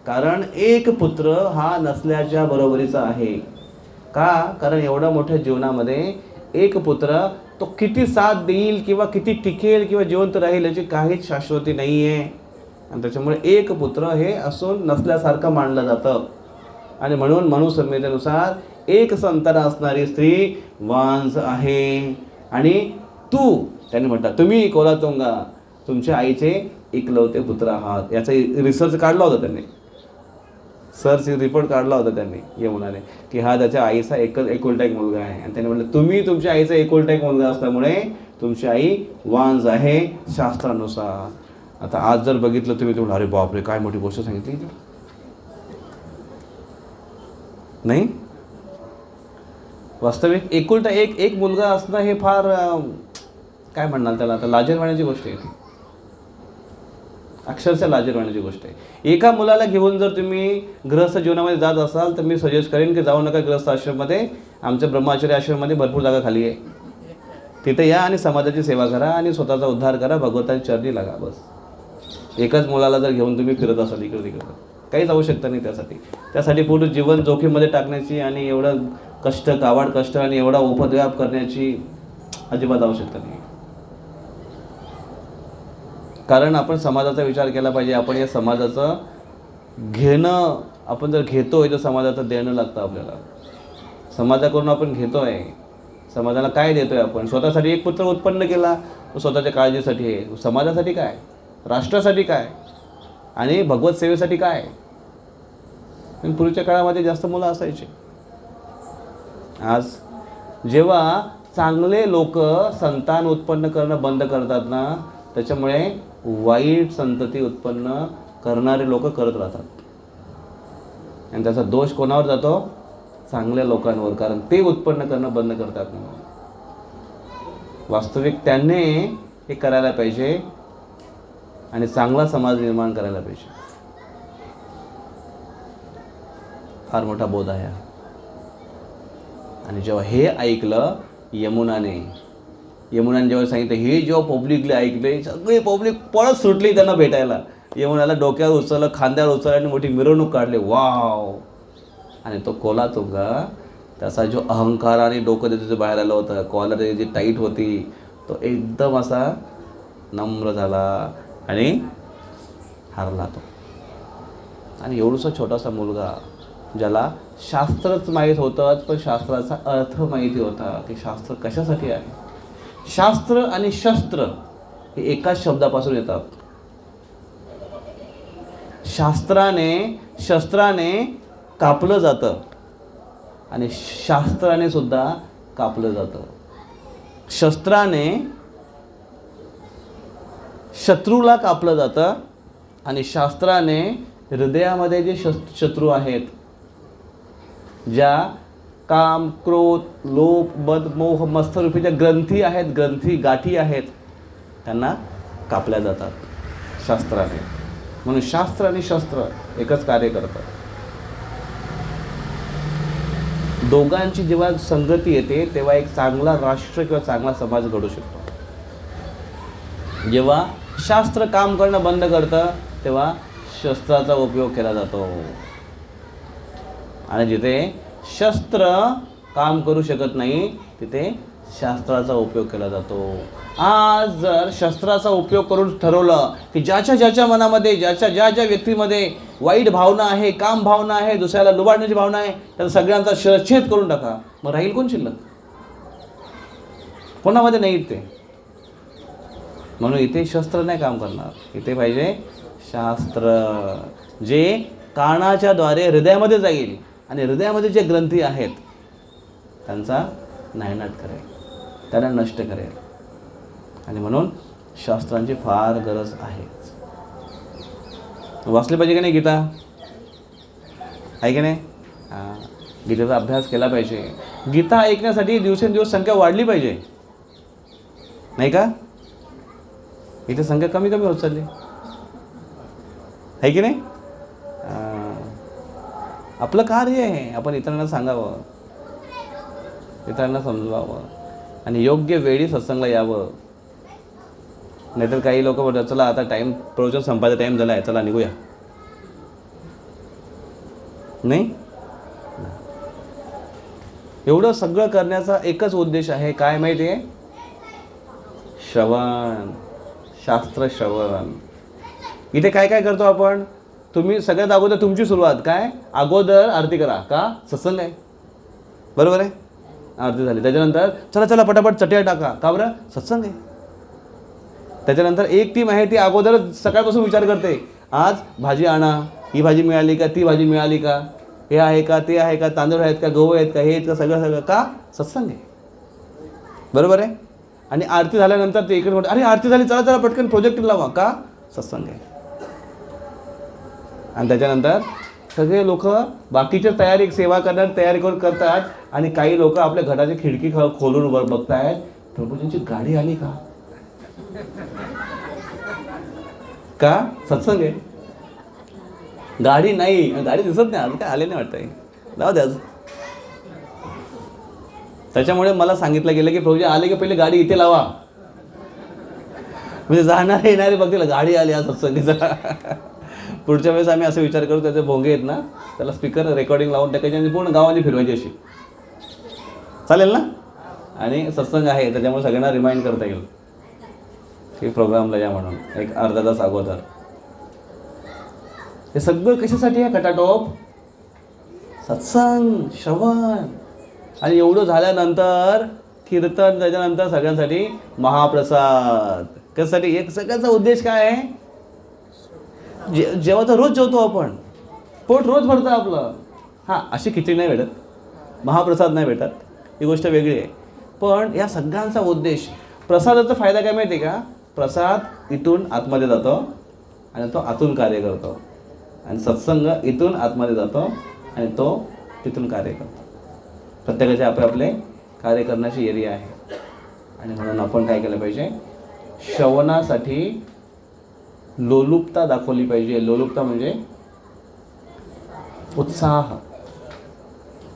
कारण एक पुत्र हा नसल्याच्या बरोबरीचा आहे. का? कारण एवढ्या मोठ्या जीवनामध्ये एक पुत्र तो किती साथ देईल किंवा किती टिकेल किंवा जिवंत राहील याची काहीच शाश्वती नाही आहे. आणि त्याच्यामुळे एक पुत्र हे असून नसल्यासारखं मानलं जातं. आणि म्हणून मनुसंहितेनुसार एक संतान असणारी स्त्री वांझ आहे. आणि त्यांनी म्हटलं तुम्ही कोलातुंगा तुमच्या आईचे एकलवते पुत्र आहात. याचा रिसर्च काढला होता त्यांनी, सर्च रिपोर्ट काढला होता त्यांनी यमुनाने की हा त्याच्या आईचा एकुलता एक मुलगा आहे. आणि त्यांनी म्हटलं तुम्ही तुमच्या आईचा एकुलता एक मुलगा असल्यामुळे तुमची आई वांझ आहे शास्त्रानुसार. आता आज जर बघितलं तुम्ही तुम्हाला अरे बापरे काय मोठी गोष्ट सांगितली नाही. वास्तविक एकुलता एक मुलगा असणं हे फार काय म्हणणार त्याला, आता लाजिरवाण्याची गोष्ट आहे ती, अक्षरशः लाजिरवाण्याची गोष्ट आहे. एका मुलाला घेऊन जर तुम्ही गृहस्थ जीवनामध्ये जात असाल तर मी सजेस्ट करेन की जाऊ नका गृहस्थ आश्रममध्ये. आमच्या ब्रह्मचारी आश्रममध्ये भरपूर जागा खाली आहे, तिथे या आणि समाजाची सेवा करा आणि स्वतःचा उद्धार करा, भगवंताची चरणी लागा. बस एकाच मुलाला जर घेऊन तुम्ही फिरत असाल इकडे तिकडे काहीच आवश्यकता नाही. त्यासाठी पूर्ण जीवन जोखीमध्ये टाकण्याची आणि एवढं काबाड कष्ट आणि एवढा उपद्व्याप करण्याची अजिबात आवश्यकता नाही. कारण आपण समाजाचा विचार केला पाहिजे. आपण या समाजाचं घेणं, आपण जर घेतोय तर समाजाचं देणं लागतं आपल्याला. समाजाकडून आपण घेतोय, समाजाला काय देतोय आपण? स्वतःसाठी एक पुत्र उत्पन्न केला, तो स्वतःच्या काळजीसाठी आहे. समाजासाठी काय? राष्ट्रासाठी काय? आणि भगवत सेवेसाठी काय? पण पूर्वीच्या काळामध्ये जास्त मुलं असायची. आज जेव्हा चांगले लोक संतान उत्पन्न करणं बंद करतात ना, त्याच्यामुळे वाईट संतती उत्पन्न करणारे लोक करत राहतात. आणि त्याचा दोष कोणावर जातो? चांगल्या लोकांवर, कारण ते उत्पन्न करणं बंद करतात म्हणून. वास्तविक त्यांनी हे करायला पाहिजे आणि चांगला समाज निर्माण करायला पाहिजे. फार मोठा बोध आहे. आणि जेव्हा हे ऐकलं यमुनाने जेव्हा सांगितलं, हे जेव्हा पब्लिकली ऐकले, सगळी पब्लिक पळत सुटली त्यांना भेटायला. यमुनाला डोक्यावर उचललं, खांद्यावर उचललं आणि मोठी मिरवणूक काढली. वाव! आणि तो कोलातुंगा, त्याचा जो अहंकाराने डोकं त्याचं बाहेर आलं होतं, कॉलर जी टाईट होती, तो एकदम असा नम्र झाला आणि हारला तो. आणि एवढूसा छोटासा मुलगा, ज्याला शास्त्रच माहीत होतं, पण शास्त्राचा अर्थ माहिती होता की शास्त्र कशासाठी आहे. शास्त्र आणि शस्त्र हे एकाच शब्दापासून येतात. शस्त्राने कापलं जातं आणि शास्त्राने सुद्धा कापलं जातं. शस्त्राने शत्रूला कापलं जातं आणि शास्त्राने हृदयामध्ये जे शत्रू आहेत, ज्या काम, क्रोध, लोभ, मद, मोह, मत्सरूपी ज्या ग्रंथी आहेत, गाठी आहेत, त्यांना कापल्या जातात शास्त्राने. म्हणून शास्त्र आणि शस्त्र एकच कार्य करतात. दोघांची जेव्हा संगती येते तेव्हा एक चांगला राष्ट्र किंवा चांगला समाज घडू शकतो. जेव्हा शास्त्र काम करणं बंद करतं तेव्हा शस्त्राचा उपयोग केला जातो. आणि जिथे शस्त्र काम करू शकत नाही तिथे शास्त्राचा उपयोग केला जातो. आज जर शस्त्राचा उपयोग करून ठरवलं की ज्याच्या मनामध्ये, ज्या व्यक्तीमध्ये वाईट भावना आहे, काम भावना आहे, दुसऱ्याला लुबाडण्याची भावना आहे, त्याचा सगळ्यांचा शिरच्छेद करून टाका, मग राहील कोण शिल्लक? कोणामध्ये नाही ते. म्हणून इथे शस्त्र नाही काम करणार, इथे पाहिजे शास्त्र, जे कानाच्या द्वारे हृदयामध्ये जाईल आणि हृदयामध्ये जे ग्रंथी आहेत त्यांचा नायनाट करेल, त्यांना नष्ट करेल. आणि म्हणून शास्त्रांची फार गरज आहे. वाचली पाहिजे की नाही गीता? आहे की नाही? गीतेचा अभ्यास केला पाहिजे. गीता ऐकण्यासाठी दिवसेंदिवस संख्या वाढली पाहिजे, नाही का? इथे संख्या कमी होत चालली, आहे की नाही? आपलं कार्य आहे आपण इतरांना सांगावं, इतरांना समजवावं आणि योग्य वेळी सत्संगला यावं. नाहीतर काही लोक बोलतात, चला आता टाईम, प्रवचन संपायचा टाईम झाला आहे, चला निघूया. नाही, एवढं सगळं करण्याचा एकच उद्देश आहे. काय माहिती आहे? श्रवण, शास्त्र श्रवण. इथे काय करतो आपण? तुम्ही सगळ्यात अगोदर तुमची सुरुवात काय? अगोदर आरती करा. का? सत्संग आहे, बरोबर आहे? आरती झाली, त्याच्यानंतर चला पटापट चटया टाका. का बरं? सत्संग आहे. त्याच्यानंतर एक टीम आहे ती अगोदर सकाळपासून विचार करते, आज भाजी आणा, ही भाजी मिळाली का, ती भाजी मिळाली का, हे आहे का, ते आहे का, तांदूळ आहेत का, गहू आहेत का, हे आहेत का, सगळं. का? सत्संग आहे, बरोबर आहे? आणि आरती झाल्यानंतर ते इकडे म्हणतात, अरे आरती झाली, चला पटकन प्रोजेक्ट लावा. का? सत्संग आहे. आणि त्याच्यानंतर सगळे लोक बाकीच्या तयारी, सेवा करणार तयारी करून करतात आणि काही लोक आपल्या घराची खिडकी खोलून बघतायत, प्रभूजींची गाडी आली का? का? सत्संग आहे. गाडी नाही, गाडी दिसत नाही, आज काय आले नाही वाटतंय, जाऊ द्या. त्याच्यामुळे मला सांगितलं गेलं की प्रभूजी आले की पहिले गाडी इथे लावा, म्हणजे जाणारे येणारे बघतील गाडी आली आज सत्संगीचा. पुढच्या वेळेस आम्ही असं विचार करू, त्याचे भोंगे आहेत ना, त्याला स्पीकर रेकॉर्डिंग लावून टाकायचे आणि पूर्ण गावामध्ये फिरवायची अशी, चालेल ना? आणि सत्संग आहे त्याच्यामुळे सगळ्यांना रिमाइंड करता येईल की प्रोग्रामला या म्हणून एक अर्धा तास अगोदर. हे सगळं कशासाठी आहे? खटाटोप सत्संग, श्रवण. आणि एवढं झाल्यानंतर कीर्तन, त्याच्यानंतर सगळ्यांसाठी महाप्रसाद. कशासाठी? एक सगळ्याचा उद्देश काय आहे? जेव्हा तर रोज जेवतो आपण, पोट रोज भरतं आपलं. हां, अशी खिचडी नाही भेटत, महाप्रसाद नाही भेटत, ही गोष्ट वेगळी आहे. पण या सगळ्यांचा उद्देश, प्रसादाचा फायदा काय माहिती आहे का? प्रसाद इथून आतमध्ये जातो आणि तो आतून कार्य करतो, आणि सत्संग इथून आतमध्ये जातो आणि तो तिथून कार्य करतो. प्रत्येकाचे आपले कार्य करण्याची एरिया आहे. आणि म्हणून आपण काय केलं पाहिजे? श्रवणासाठी लोलुपता दाखवली पाहिजे. लोलुपता म्हणजे उत्साह.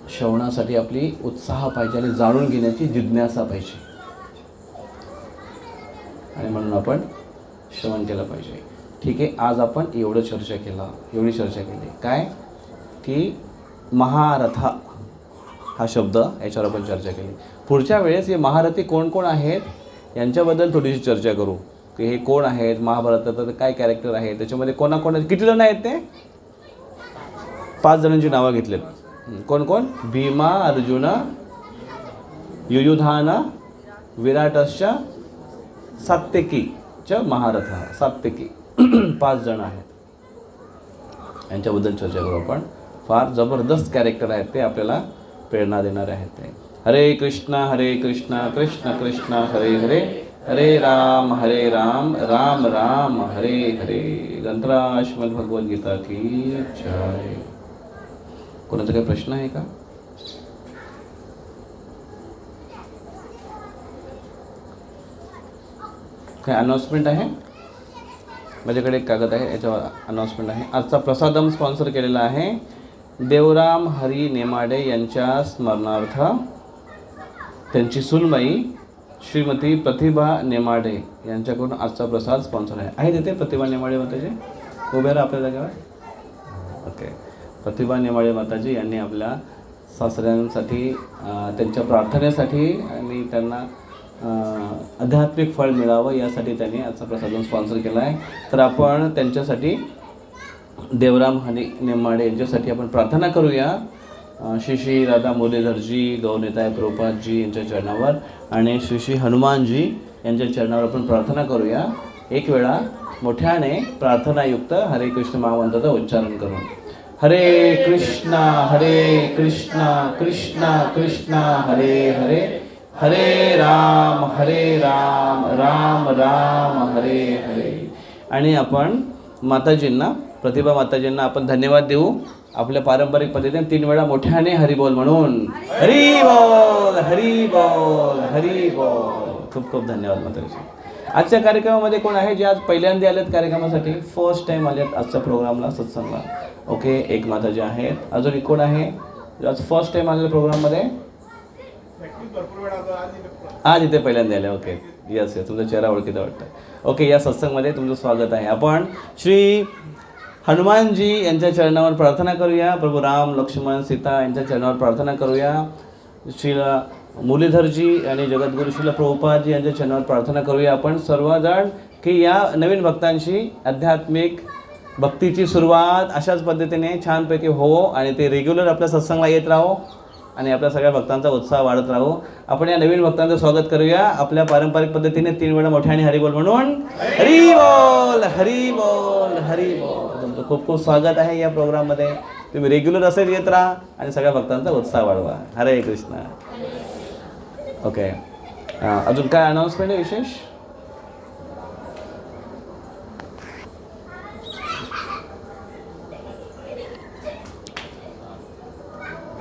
श्रवणासाठी आपली उत्साह पाहिजे आणि जाणून घेण्याची जिज्ञासा पाहिजे. आणि म्हणून आपण श्रवण केलं पाहिजे. ठीक आहे, आज आपण एवढी चर्चा केली. काय की महारथा हा शब्द, याच्यावर आपण चर्चा केली. पुढच्या वेळेस हे महारथी कोण कोण आहेत यांच्याबद्दल थोडीशी चर्चा करू, की हे कोण आहेत, महाभारतात काय कॅरेक्टर आहे, त्याच्यामध्ये कोणाकोणाचे किती जण आहेत ते? 5 जणांची नावं घेतलेत. कोण कोण? भीमा, अर्जुन, युयुधान, विराटश्च, सात्यकी च महारथ. सात्यकी 5 जण आहेत, यांच्याबद्दल चर्चा करू आपण. फार जबरदस्त कॅरेक्टर आहेत ते, आपल्याला प्रेरणा देणारे आहेत ते. हरे कृष्ण कृष्ण कृष्ण हरे हरे, हरे राम राम राम हरे हरे. ग्रंथराज श्रीमद् भगवद्गीता की जय. कोणाचा काही प्रश्न आहे का? काय अनाउन्समेंट आहे? माझ्याकडे एक कागद आहे, याच्यावर अनाउन्समेंट आहे. आजचा प्रसादम स्पॉन्सर केलेला आहे देवराम हरी नेमाडे यांच्या स्मरणार्थ. त्यांची सूनबाई श्रीमती प्रतिभा नेमाडे यांच्याकडून आजचा प्रसाद स्पॉन्सर आहे. तिथे प्रतिभा नेमाडे माताजी उभे राहा आपल्या जागेवर. ओके. प्रतिभा नेमाडे माताजी यांनी आपल्या सासऱ्यांसाठी, त्यांच्या प्रार्थनेसाठी आणि त्यांना आध्यात्मिक फळ मिळावं यासाठी त्यांनी आजचा प्रसाद स्पॉन्सर केला आहे. तर आपण त्यांच्यासाठी, देवराम हरी नेमाडे यांच्यासाठी आपण प्रार्थना करूया. श्री श्री राधा मुरलीधरजी, गौरनिताय प्रभुपादजी यांच्या चरणावर आणि श्री श्री हनुमानजी यांच्या चरणावर आपण प्रार्थना करूया. एक वेळा मोठ्याने प्रार्थनायुक्त हरे कृष्ण महामंत्राचा उच्चारण करून. हरे कृष्णा कृष्णा कृष्णा हरे हरे, हरे राम राम राम हरे हरे. आणि आपण माताजींना, प्रतिभा माताजींना आपण धन्यवाद देऊ. आपल्या पारंपरिक पद्धतीने 3 वेळा मोठ्याने हरिबोल म्हणून. हरी बोल हरी बोल हरी बोल. खूप खूप धन्यवाद माताजी. आजच्या कार्यक्रमामध्ये कोण आहे जे आज पहिल्यांदा आलेत कार्यक्रमासाठी? फर्स्ट टाइम आलेत आजच्या प्रोग्रामला, सत्संगला. ओके, एक माताजी आहेत. अजून कोण आहे आज फर्स्ट टाइम आलेल्या प्रोग्राममध्ये? आज इथे पहिल्यांदा आले. ओके, यस तुमचा चेहरा ओळखीचा वाटतं. ओके, या सत्संगमध्ये तुमचं स्वागत आहे. आपण श्री हनुमानजी यांच्या चरणावर प्रार्थना करूया. प्रभू राम लक्ष्मण सीता यांच्या चरणावर प्रार्थना करूया. श्री मुरलीधरजी आणि जगद्गुरू श्रील प्रभुपादजी यांच्या चरणावर प्रार्थना करूया. आपण सर्वजण की या नवीन भक्तांशी आध्यात्मिक भक्तीची सुरुवात अशाच पद्धतीने छानपैकी हो आणि ते रेग्युलर आपल्या सत्संगला येत राहो आणि आपल्या सगळ्या भक्तांचा उत्साह वाढत राहू. आपण या नवीन भक्तांचं स्वागत करूया आपल्या पारंपरिक पद्धतीने 3 वेळा मोठ्याने हरिबोल म्हणून. हरी बोल हरी बोल हरी बोल. तुमचं खूप खूप स्वागत आहे या प्रोग्राममध्ये. तुम्ही रेग्युलर असेल येत राहा आणि सगळ्या भक्तांचा उत्साह वाढवा. हरे कृष्ण. ओके, अजून काय अनाउन्समेंट आहे विशेष?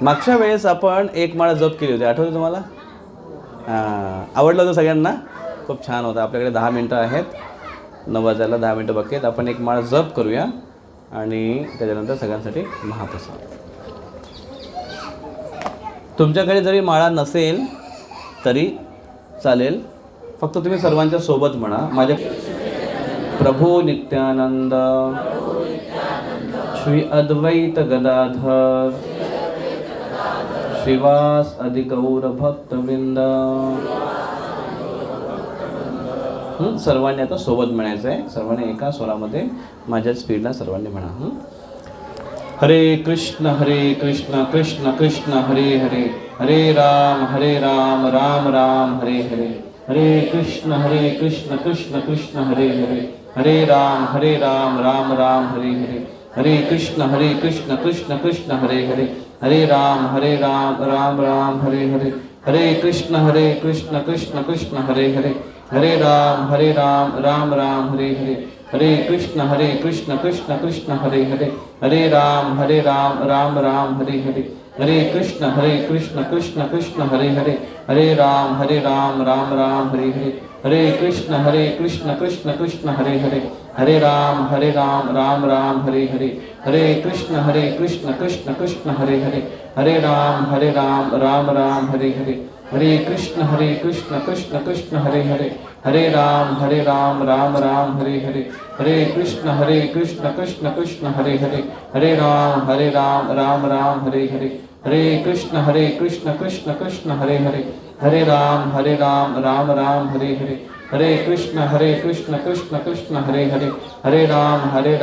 मागच्या वेळेस आपण 1 माळा जप केली होती, आठवते तुम्हाला? आवडलं होतं सगळ्यांना? खूप छान होतं. आपल्याकडे 10 मिनटं आहेत, 9 वाजायला 10 मिनटं बाकी आहेत. आपण 1 माळा जप करूया आणि त्याच्यानंतर सगळ्यांसाठी महाप्रसाद. तुमच्याकडे जरी माळा नसेल तरी चालेल, फक्त तुम्ही सर्वांच्या सोबत म्हणा. माझ्या प्रभू नित्यानंद श्री अद्वैत गदाधर श्रीवास अधिगौर भक्तवृंद. सर्वांनी आता सोबत म्हणायचं आहे. सर्वांनी एका स्वरामध्ये माझ्या स्पीडला सर्वांनी म्हणा. हरे कृष्ण कृष्ण कृष्ण हरे हरे, हरे राम राम राम हरे हरे, हरे कृष्ण कृष्ण कृष्ण हरे हरे, हरे राम राम राम हरे हरे, हरे कृष्ण कृष्ण कृष्ण हरे हरे, हरे राम राम राम हरे हरे, हरे कृष्ण कृष्ण कृष्ण हरे हरे, हरे राम राम राम हरे हरे, हरे कृष्ण कृष्ण कृष्ण हरे हरे, हरे राम राम राम हरे हरे, हरे कृष्ण कृष्ण कृष्ण हरे हरे, हरे राम राम राम हरे हरे, हरे कृष्ण कृष्ण कृष्ण हरे हरे, हरे राम राम राम हरे हरे, हरे कृष्ण कृष्ण कृष्ण हरे हरे, हरे राम राम राम हरे हरे, हरे कृष्ण कृष्ण कृष्ण हरे हरे, हरे राम राम राम हरे हरे, हरे कृष्ण कृष्ण कृष्ण हरे हरे, हरे राम राम राम हरे हरे, हरे कृष्ण कृष्ण कृष्ण हरे हरे, हरे राम राम राम हरे हरे, हरे कृष्ण कृष्ण कृष्ण हरे हरे, हरे राम राम राम हरे हरे, हरे कृष्ण कृष्ण कृष्ण हरे हरे, हरे राम राम राम हरे हरे, हरे कृष्ण कृष्ण कृष्ण हरे हरे, हरे राम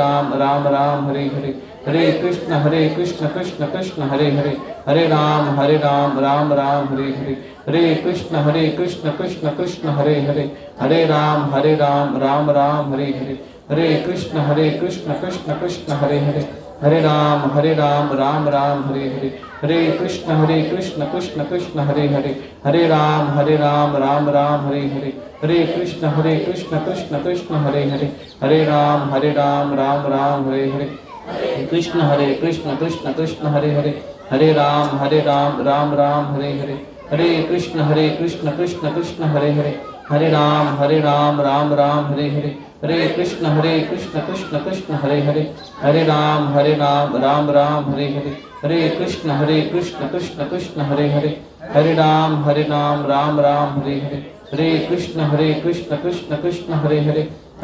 राम राम हरे हरे, हरे कृष्ण कृष्ण कृष्ण हरे हरे, हरे राम राम राम हरे हरे, हरे कृष्ण कृष्ण कृष्ण हरे हरे, हरे राम राम राम हरे हरे, हरे कृष्ण कृष्ण कृष्ण हरे हरे, हरे राम राम राम हरे हरे, कृष्ण कृष्ण कृष्ण हरे हरे, हरे राम राम राम हरे हरे, हरे कृष्ण कृष्ण कृष्ण हरे हरे, हरे राम राम राम हरे हरे, हरे कृष्ण कृष्ण कृष्ण हरे हरे, हरे राम राम राम हरे हरे, हरे कृष्ण कृष्ण कृष्ण हरे हरे, हरे राम राम राम हरे हरे, हरे कृष्ण कृष्ण कृष्ण हरे हरे, हरे राम राम राम हरे हरे, हरे कृष्ण कृष्ण कृष्ण हरे हरे, हरे राम राम राम हरे हरे, हरे कृष्ण कृष्ण कृष्ण हरे हरे, हरे राम राम राम हरे हरे, हरे कृष्ण कृष्ण कृष्ण हरे हरे, हरे राम राम राम हरे हरे, हरे कृष्ण कृष्ण कृष्ण हरे हरे,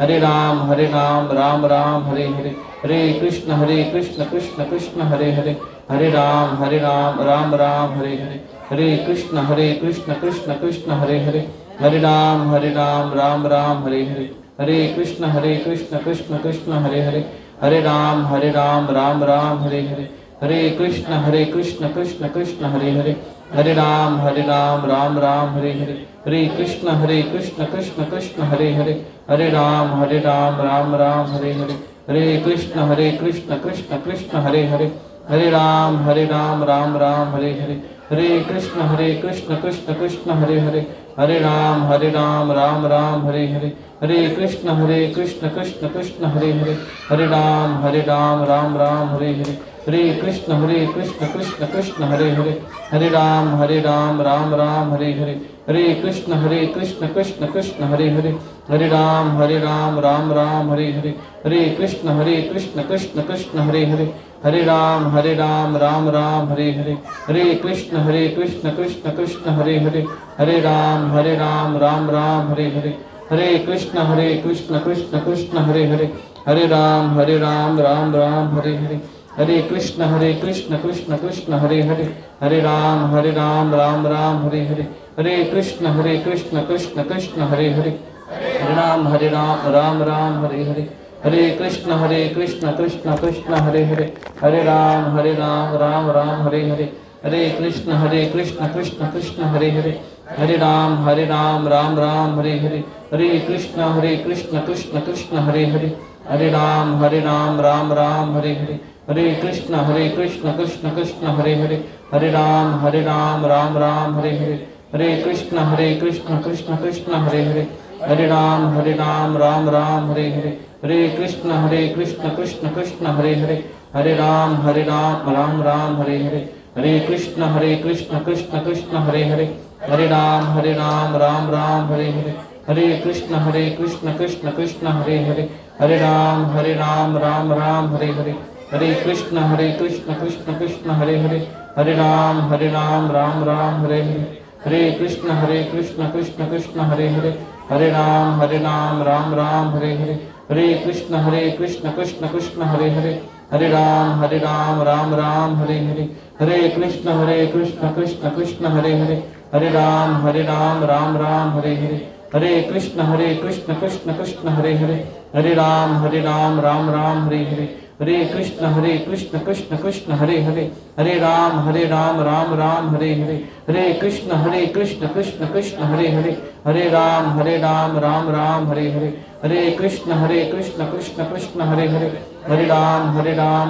हरे राम राम राम हरे हरे, हरे कृष्ण कृष्ण कृष्ण हरे हरे, हरे राम राम राम हरे हरे, हरे कृष्ण कृष्ण कृष्ण हरे हरे, हरे राम राम राम हरे हरे, हरे कृष्ण कृष्ण कृष्ण हरे हरे, हरे राम राम राम हरे हरे, हरे कृष्ण कृष्ण कृष्ण हरे हरे, हरे राम राम राम हरे हरे, हरे कृष्ण कृष्ण कृष्ण हरे हरे, हरे राम राम राम हरे हरे, हरे कृष्ण कृष्ण कृष्ण हरे हरे, हरे राम राम राम हरे हरे, हरे कृष्ण कृष्ण कृष्ण हरे हरे, हरे राम राम राम हरे हरे, हरे कृष्ण कृष्ण कृष्ण हरे हरे, हरे राम राम राम हरे हरे, हरे कृष्ण कृष्ण कृष्ण हरे हरे, हरे राम राम राम हरे हरे, हरे कृष्ण कृष्ण कृष्ण हरे हरे, हरे राम राम राम हरे हरे, हरे कृष्ण कृष्ण कृष्ण हरे हरे, हरे राम राम हरे हरे, हरे कृष्ण कृष्ण कृष्ण हरे हरे, हरे राम राम राम हरे हरे, हरे कृष्ण कृष्ण कृष्ण हरे हरे, हरे राम राम राम हरे हरे, हरे कृष्ण कृष्ण कृष्ण हरे हरे, हरे राम राम राम हरे हरे, हरे कृष्ण कृष्ण कृष्ण हरे हरे, हरे राम राम राम हरे हरे, हरे कृष्ण कृष्ण कृष्ण हरे हरे, हरे राम राम राम हरे हरे, हरे कृष्ण कृष्ण कृष्ण हरे हरे, हरे राम राम राम हरे हरे, हरे कृष्ण कृष्ण कृष्ण हरे हरे, हरे राम राम राम हरे हरे, हरे कृष्ण कृष्ण कृष्ण हरे हरे, हरे राम राम राम हरे हरे, हरे कृष्ण कृष्ण कृष्ण हरे हरे, हरे राम राम राम हरे हरे, हरे कृष्ण कृष्ण कृष्ण हरे हरे, हरे राम राम राम हरे हरे, हरे कृष्ण कृष्ण कृष्ण हरे हरे, हरे राम राम राम हरे हरे, हरे कृष्ण कृष्ण कृष्ण हरे हरे, हरे राम राम राम हरे हरे, हरे कृष्ण कृष्ण कृष्ण हरे हरे, हरे राम राम राम हरे हरे, हरे कृष्ण कृष्ण कृष्ण हरे हरे, हरे राम राम राम हरे हरे, हरे कृष्ण कृष्ण कृष्ण हरे हरे, हरे राम राम राम हरे हरे, हरे कृष्ण कृष्ण कृष्ण हरे हरे, हरे राम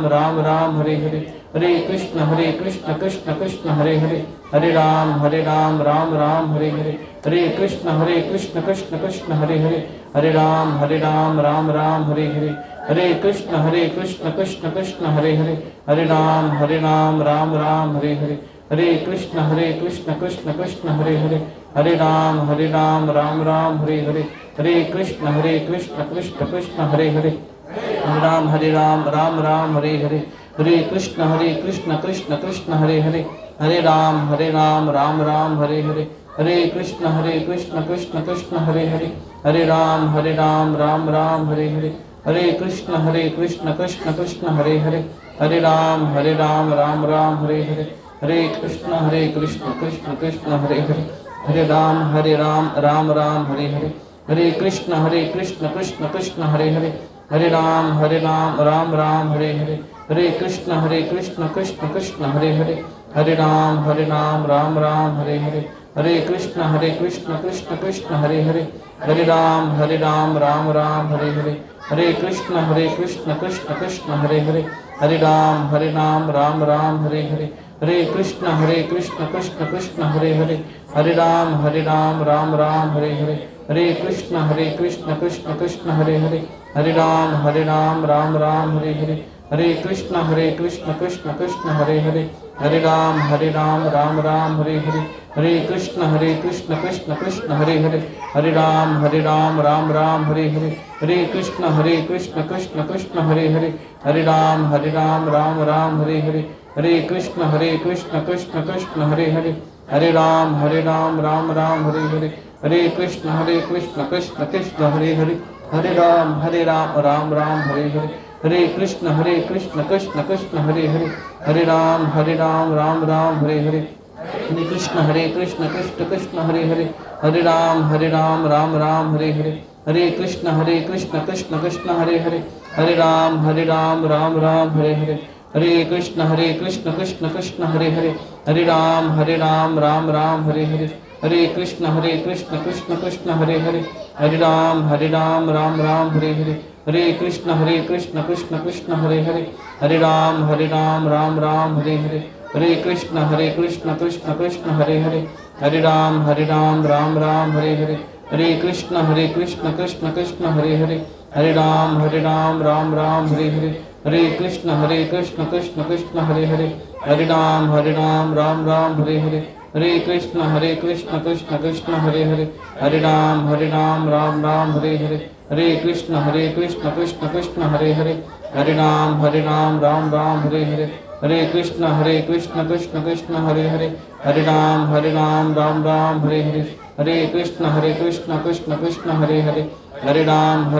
राम राम हरे हरे, हरे कृष्ण कृष्ण कृष्ण हरे हरे, हरे राम राम राम हरे हरे, हरे कृष्ण कृष्ण कृष्ण हरे हरे, हरे राम राम राम हरे हरे, हरे कृष्ण कृष्ण कृष्ण हरे हरे, हरे राम राम राम हरे हरे, हरे कृष्ण कृष्ण कृष्ण हरे हरे, हरे राम राम राम हरे हरे, हरे कृष्ण कृष्ण कृष्ण हरे हरे, हरे राम राम हरे हरे, हरे कृष्ण कृष्ण कृष्ण हरे हरे, हरे राम राम राम हरे हरे, हरे कृष्ण कृष्ण कृष्ण हरे हरे, हरे राम राम राम हरे हरे, हरे कृष्ण कृष्ण कृष्ण हरे हरे, हरे राम राम राम हरे हरे, हरे कृष्ण कृष्ण कृष्ण हरे हरे, हरे राम राम राम हरे हरे, हरे कृष्ण कृष्ण कृष्ण हरे हरे, हरे राम राम राम हरे हरे, हरे कृष्ण कृष्ण कृष्ण हरे हरे, हरे राम राम राम हरे हरे, हरे कृष्ण कृष्ण कृष्ण हरे हरे, हरे राम राम राम हरे हरे, हरे कृष्ण कृष्ण कृष्ण हरे हरे, हरे राम राम राम हरे हरे, हरे कृष्ण कृष्ण कृष्ण हरे हरे, हरे राम राम राम हरे हरे, हरे कृष्ण कृष्ण कृष्ण हरे हरे, हरे राम राम राम हरे हरे, हरे कृष्ण कृष्ण कृष्ण हरे हरे, हरे राम राम राम हरे हरे, हरे कृष्ण कृष्ण कृष्ण हरे हरे, हरे राम राम राम हरे हरे, हरे कृष्ण कृष्ण कृष्ण हरे हरे, हरे राम राम राम हरे हरे, हरे कृष्ण कृष्ण कृष्ण हरे हरे, हरे राम राम राम हरे हरे, हरे कृष्ण कृष्ण कृष्ण हरे हरे, हरे राम राम राम हरे हरे, हरे कृष्ण कृष्ण कृष्ण हरे हरे, हरे राम राम राम हरे हरे, हरे कृष्ण कृष्ण कृष्ण हरे हरे, हरे राम राम राम हरे हरे, हरे कृष्ण कृष्ण कृष्ण हरे हरे, हरे राम राम राम हरे हरे, हरे कृष्ण कृष्ण कृष्ण हरे हरे, हरे राम राम राम हरे हरे, हरे कृष्ण कृष्ण कृष्ण हरे हरे, हरे राम राम राम हरे हरे, हरे कृष्ण कृष्ण कृष्ण हरे हरे, हरे राम राम राम हरे हरे, हरे कृष्ण कृष्ण कृष्ण हरे हरे, हरे राम राम राम हरे हरे, हरे कृष्ण कृष्ण कृष्ण हरे हरे, हरे राम राम राम हरे हरे, हरे कृष्ण कृष्ण कृष्ण हरे हरे, हरे राम राम राम हरे हरे, हरे कृष्ण कृष्ण कृष्ण हरे हरे, हरे राम राम राम हरे हरे, हरे कृष्ण कृष्ण कृष्ण हरे हरे, हरे राम राम राम हरे हरे, हरे कृष्ण कृष्ण कृष्ण हरे हरे, हरे राम राम राम हरे हरे, हरे कृष्ण कृष्ण कृष्ण हरे हरे, हरे राम राम राम हरे हरे, हरे कृष्ण कृष्ण कृष्ण हरे हरे, हरे राम राम राम हरे हरे, हरे कृष्ण कृष्ण कृष्ण हरे हरे, हरे राम राम राम हरे हरे, हरे कृष्ण कृष्ण कृष्ण हरे हरे, हरे राम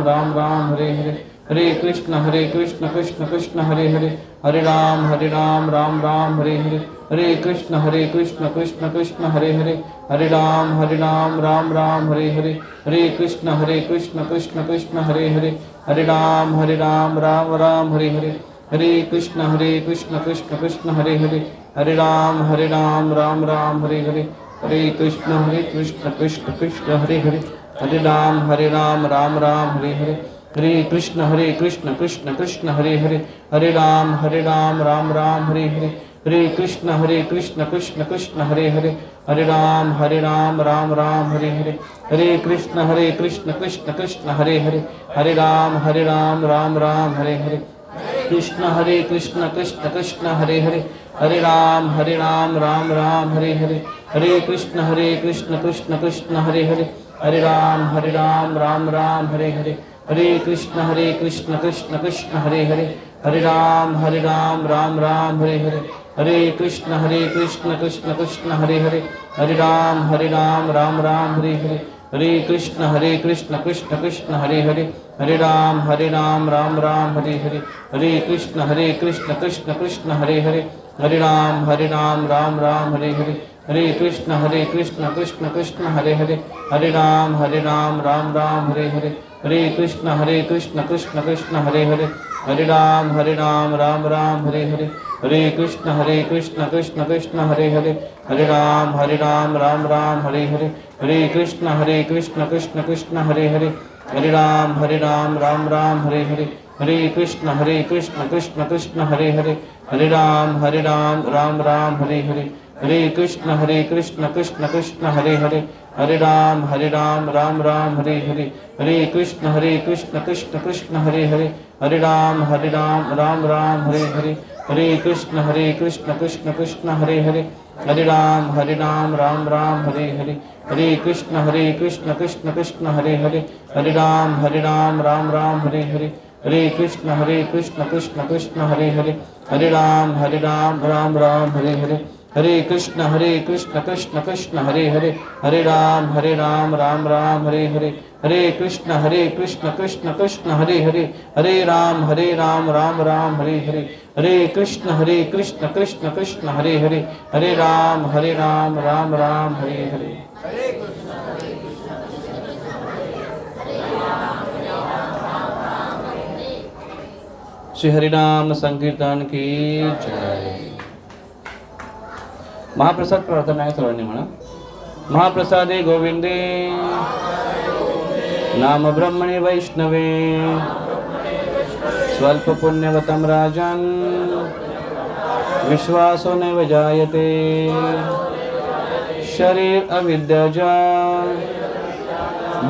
राम राम हरे हरे, हरे कृष्ण कृष्ण कृष्ण हरे हरे, हरे राम राम राम हरे हरे, हरे कृष्ण कृष्ण कृष्ण हरे हरे, हरे राम राम राम हरे हरे, हरे कृष्ण कृष्ण कृष्ण हरे हरे, हरे राम राम राम हरे हरे, हरे कृष्ण कृष्ण कृष्ण हरे हरे, हरे राम राम राम हरे हरे, हरे कृष्ण कृष्ण कृष्ण हरे हरे, हरे राम राम राम हरे हरे, कृष्ण कृष्ण कृष्ण हरे हरे, हरे राम राम राम हरे हरे, हरे कृष्ण कृष्ण कृष्ण हरे हरे, हरे राम राम राम हरे हरे, हरे कृष्ण कृष्ण कृष्ण हरे हरे, हरे राम राम राम हरे हरे, हरे कृष्ण कृष्ण कृष्ण हरे हरे, हरे राम राम राम हरे हरे, हरे कृष्ण कृष्ण कृष्ण हरे हरे, हरे राम राम राम हरे हरे, हरे कृष्ण कृष्ण कृष्ण हरे हरे, हरे राम राम राम हरे हरे, हरे कृष्ण कृष्ण कृष्ण हरे हरे, हरे राम राम राम हरे हरे, हरे कृष्ण कृष्ण कृष्ण हरे हरे, हरे राम राम राम हरे हरे, हरे कृष्ण कृष्ण कृष्ण हरे हरे, हरे राम राम राम हरे हरे, हरे कृष्ण कृष्ण कृष्ण हरे हरे, हरे राम राम राम हरे हरे, हरे कृष्ण कृष्ण कृष्ण हरे हरे, हरे राम राम राम हरे हरे, हरे कृष्ण कृष्ण कृष्ण हरे हरे, हरे राम राम राम हरे हरे, हरे कृष्ण कृष्ण कृष्ण हरे हरे, हरे राम राम राम हरे हरे, हरे कृष्ण कृष्ण कृष्ण हरे हरे, हरे राम राम राम हरे हरे, हरे कृष्ण कृष्ण कृष्ण हरे हरे, हरे राम राम राम हरे हरे, हरे कृष्ण कृष्ण कृष्ण हरे हरे, हरे राम राम राम हरे हरे, हरे कृष्ण कृष्ण कृष्ण हरे हरे, हरे राम राम राम हरे हरे, हरे कृष्ण कृष्ण कृष्ण हरे हरे, हरे राम राम राम हरे हरे, हरे कृष्ण कृष्ण कृष्ण हरे हरे, हरे राम राम राम हरे हरे। श्री हरिनाम संकीर्तन की जय। महाप्रसाद प्रार्थना आहे सर्वांनी म्हणा। महाप्रसादे गोविंदे नाम ब्रह्मणे वैष्णवे स्वल्प पुण्यवतं राजन् विश्वासो नैव जायते शरीर अविद्याजा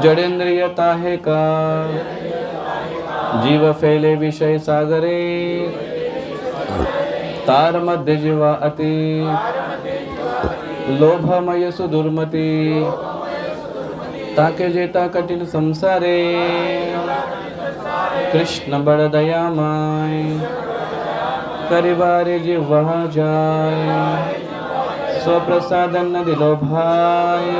जडेंद्रियता है का जीव फैले विषय सागरे तार मध्य जीवा अति लोभमय सुदुर्मती ताके जेता कठिन संसारे कृष्ण बड़ दयामय करिबारे जीवा जाय स्वप्रसादन न दिलो भाई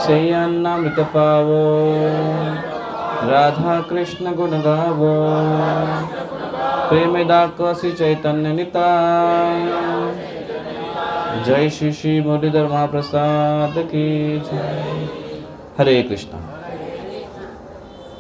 से अन्नामृत पावो राधा कृष्ण गुण गावो प्रेम दाकसी चैतन्य निताय जय श्री श्री मुरलीधर महाप्रसाद की जय। हरे कृष्ण।